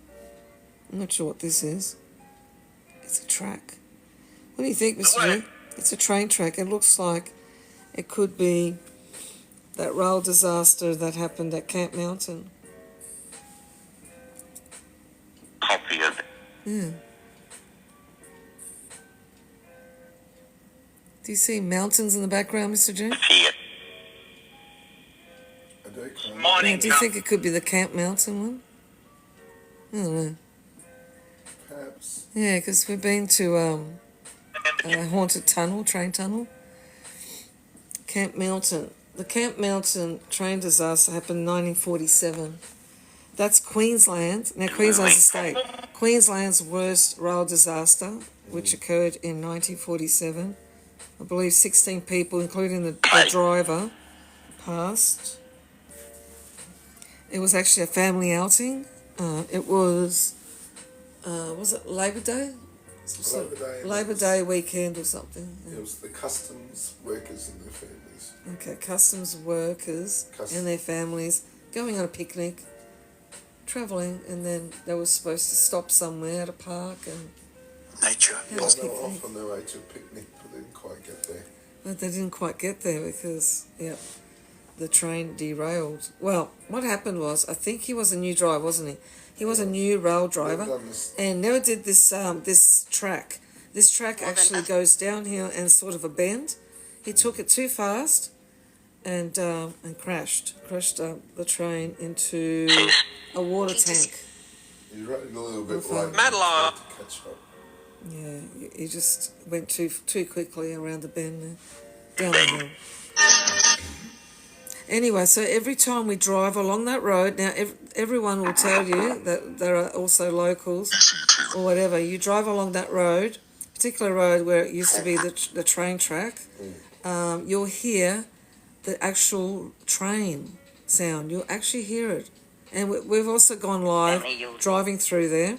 I'm not sure what this is. It's a track. What do you think, Mr. G? It's a train track. It looks like it could be that rail disaster that happened at Camp Mountain. Copy of it. Yeah. Do you see mountains in the background, Mr. G? Here. I do kind of. Yeah, do you think it could be the Camp Mountain one? I don't know. Perhaps. Yeah, because we've been to a haunted tunnel, train tunnel. Camp Mountain. The Camp Mountain train disaster happened in 1947. That's Queensland. Now, Queensland's a state. Queensland's worst rail disaster, which occurred in 1947. I believe 16 people, including the driver, passed. It was actually a family outing. It was it Labor Day? Labor Day weekend or something. Yeah. It was the customs workers and their families. Okay, customs workers and their families going on a picnic, travelling, and then they were supposed to stop somewhere at a park and nature. have a Well, they were picnic. off on their way to a picnic, but they didn't quite get there. But they didn't quite get there because, the train derailed. Well, what happened was, I think he was a new driver, wasn't he? He was a new rail driver Never done this. and never did this track. This track actually goes downhill and sort of a bend. He took it too fast and crashed the train into a water tank. You wrote it a little bit Well, late. Madeline. To catch up. Yeah, he just went too quickly around the bend there, down the hill. Anyway, so every time we drive along that road, now everyone will tell you that there are also locals or whatever. You drive along that road, particular road where it used to be the train track, you'll hear the actual train sound. You'll actually hear it. And we've also gone live driving through there.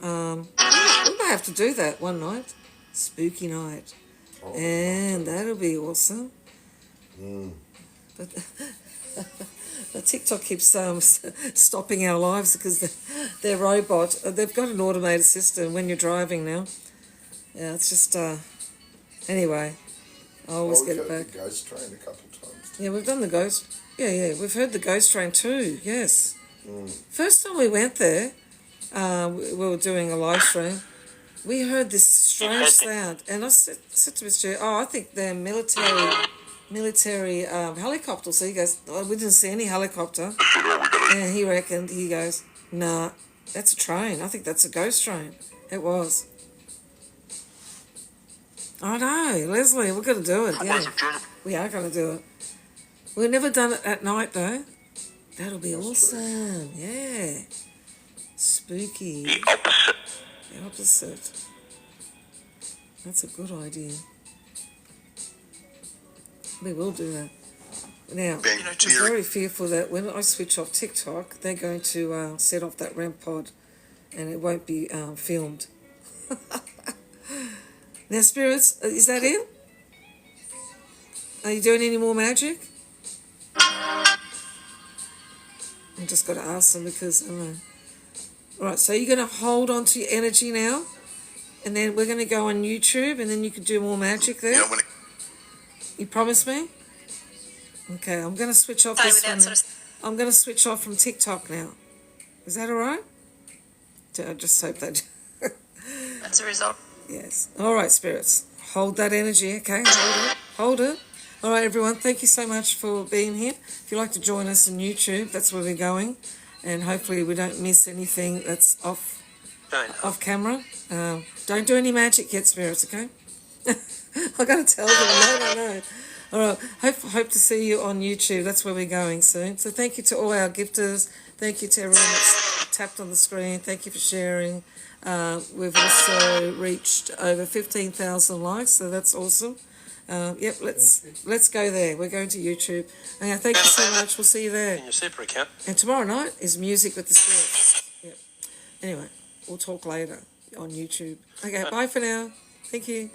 We may have to do that one night, spooky night, and that'll be awesome. But the TikTok keeps stopping our lives because their robot, they've got an automated system when you're driving now. Yeah, it's just, anyway, I always get it back. The ghost train a couple of times. Yeah, we've done the ghost. Yeah, we've heard the ghost train too, yes. First time we went there, we were doing a live stream, we heard this strange sound, and I said to Mr. I think they're military helicopters. So he goes, we didn't see any helicopter. And he goes, nah, that's a train. I think that's a ghost train. It was. I know, Leslie, we're going to do it. Yeah, we are going to do it. We've never done it at night, though. That'll be awesome. Yeah. Spooky. The opposite. The opposite. That's a good idea. We will do that. Now, I'm very fearful that when I switch off TikTok, they're going to set off that REM pod and it won't be filmed. Now, spirits, is that it? Are you doing any more magic? I just got to ask them because I don't know. All right, so you're going to hold on to your energy now, and then we're going to go on YouTube, and then you can do more magic there. You promise me? Okay, I'm going to switch off this one. I'm going to switch off from TikTok now. Is that all right? I just hope that. That's a result. Yes. All right, spirits. Hold that energy, okay? Hold it. All right, everyone. Thank you so much for being here. If you'd like to join us on YouTube, that's where we're going. And hopefully we don't miss anything that's off camera. Don't do any magic yet, spirits, okay? I got to tell them, no. All right, hope to see you on YouTube. That's where we're going soon. So thank you to all our gifters. Thank you to everyone that's tapped on the screen. Thank you for sharing. We've also reached over 15,000 likes, so that's awesome. Yep, let's go there. We're going to YouTube. Okay, thank you so much. We'll see you there. In your super account. And tomorrow night is Music with the Spirits. Yep. Anyway, we'll talk later on YouTube. Okay, bye for now. Thank you.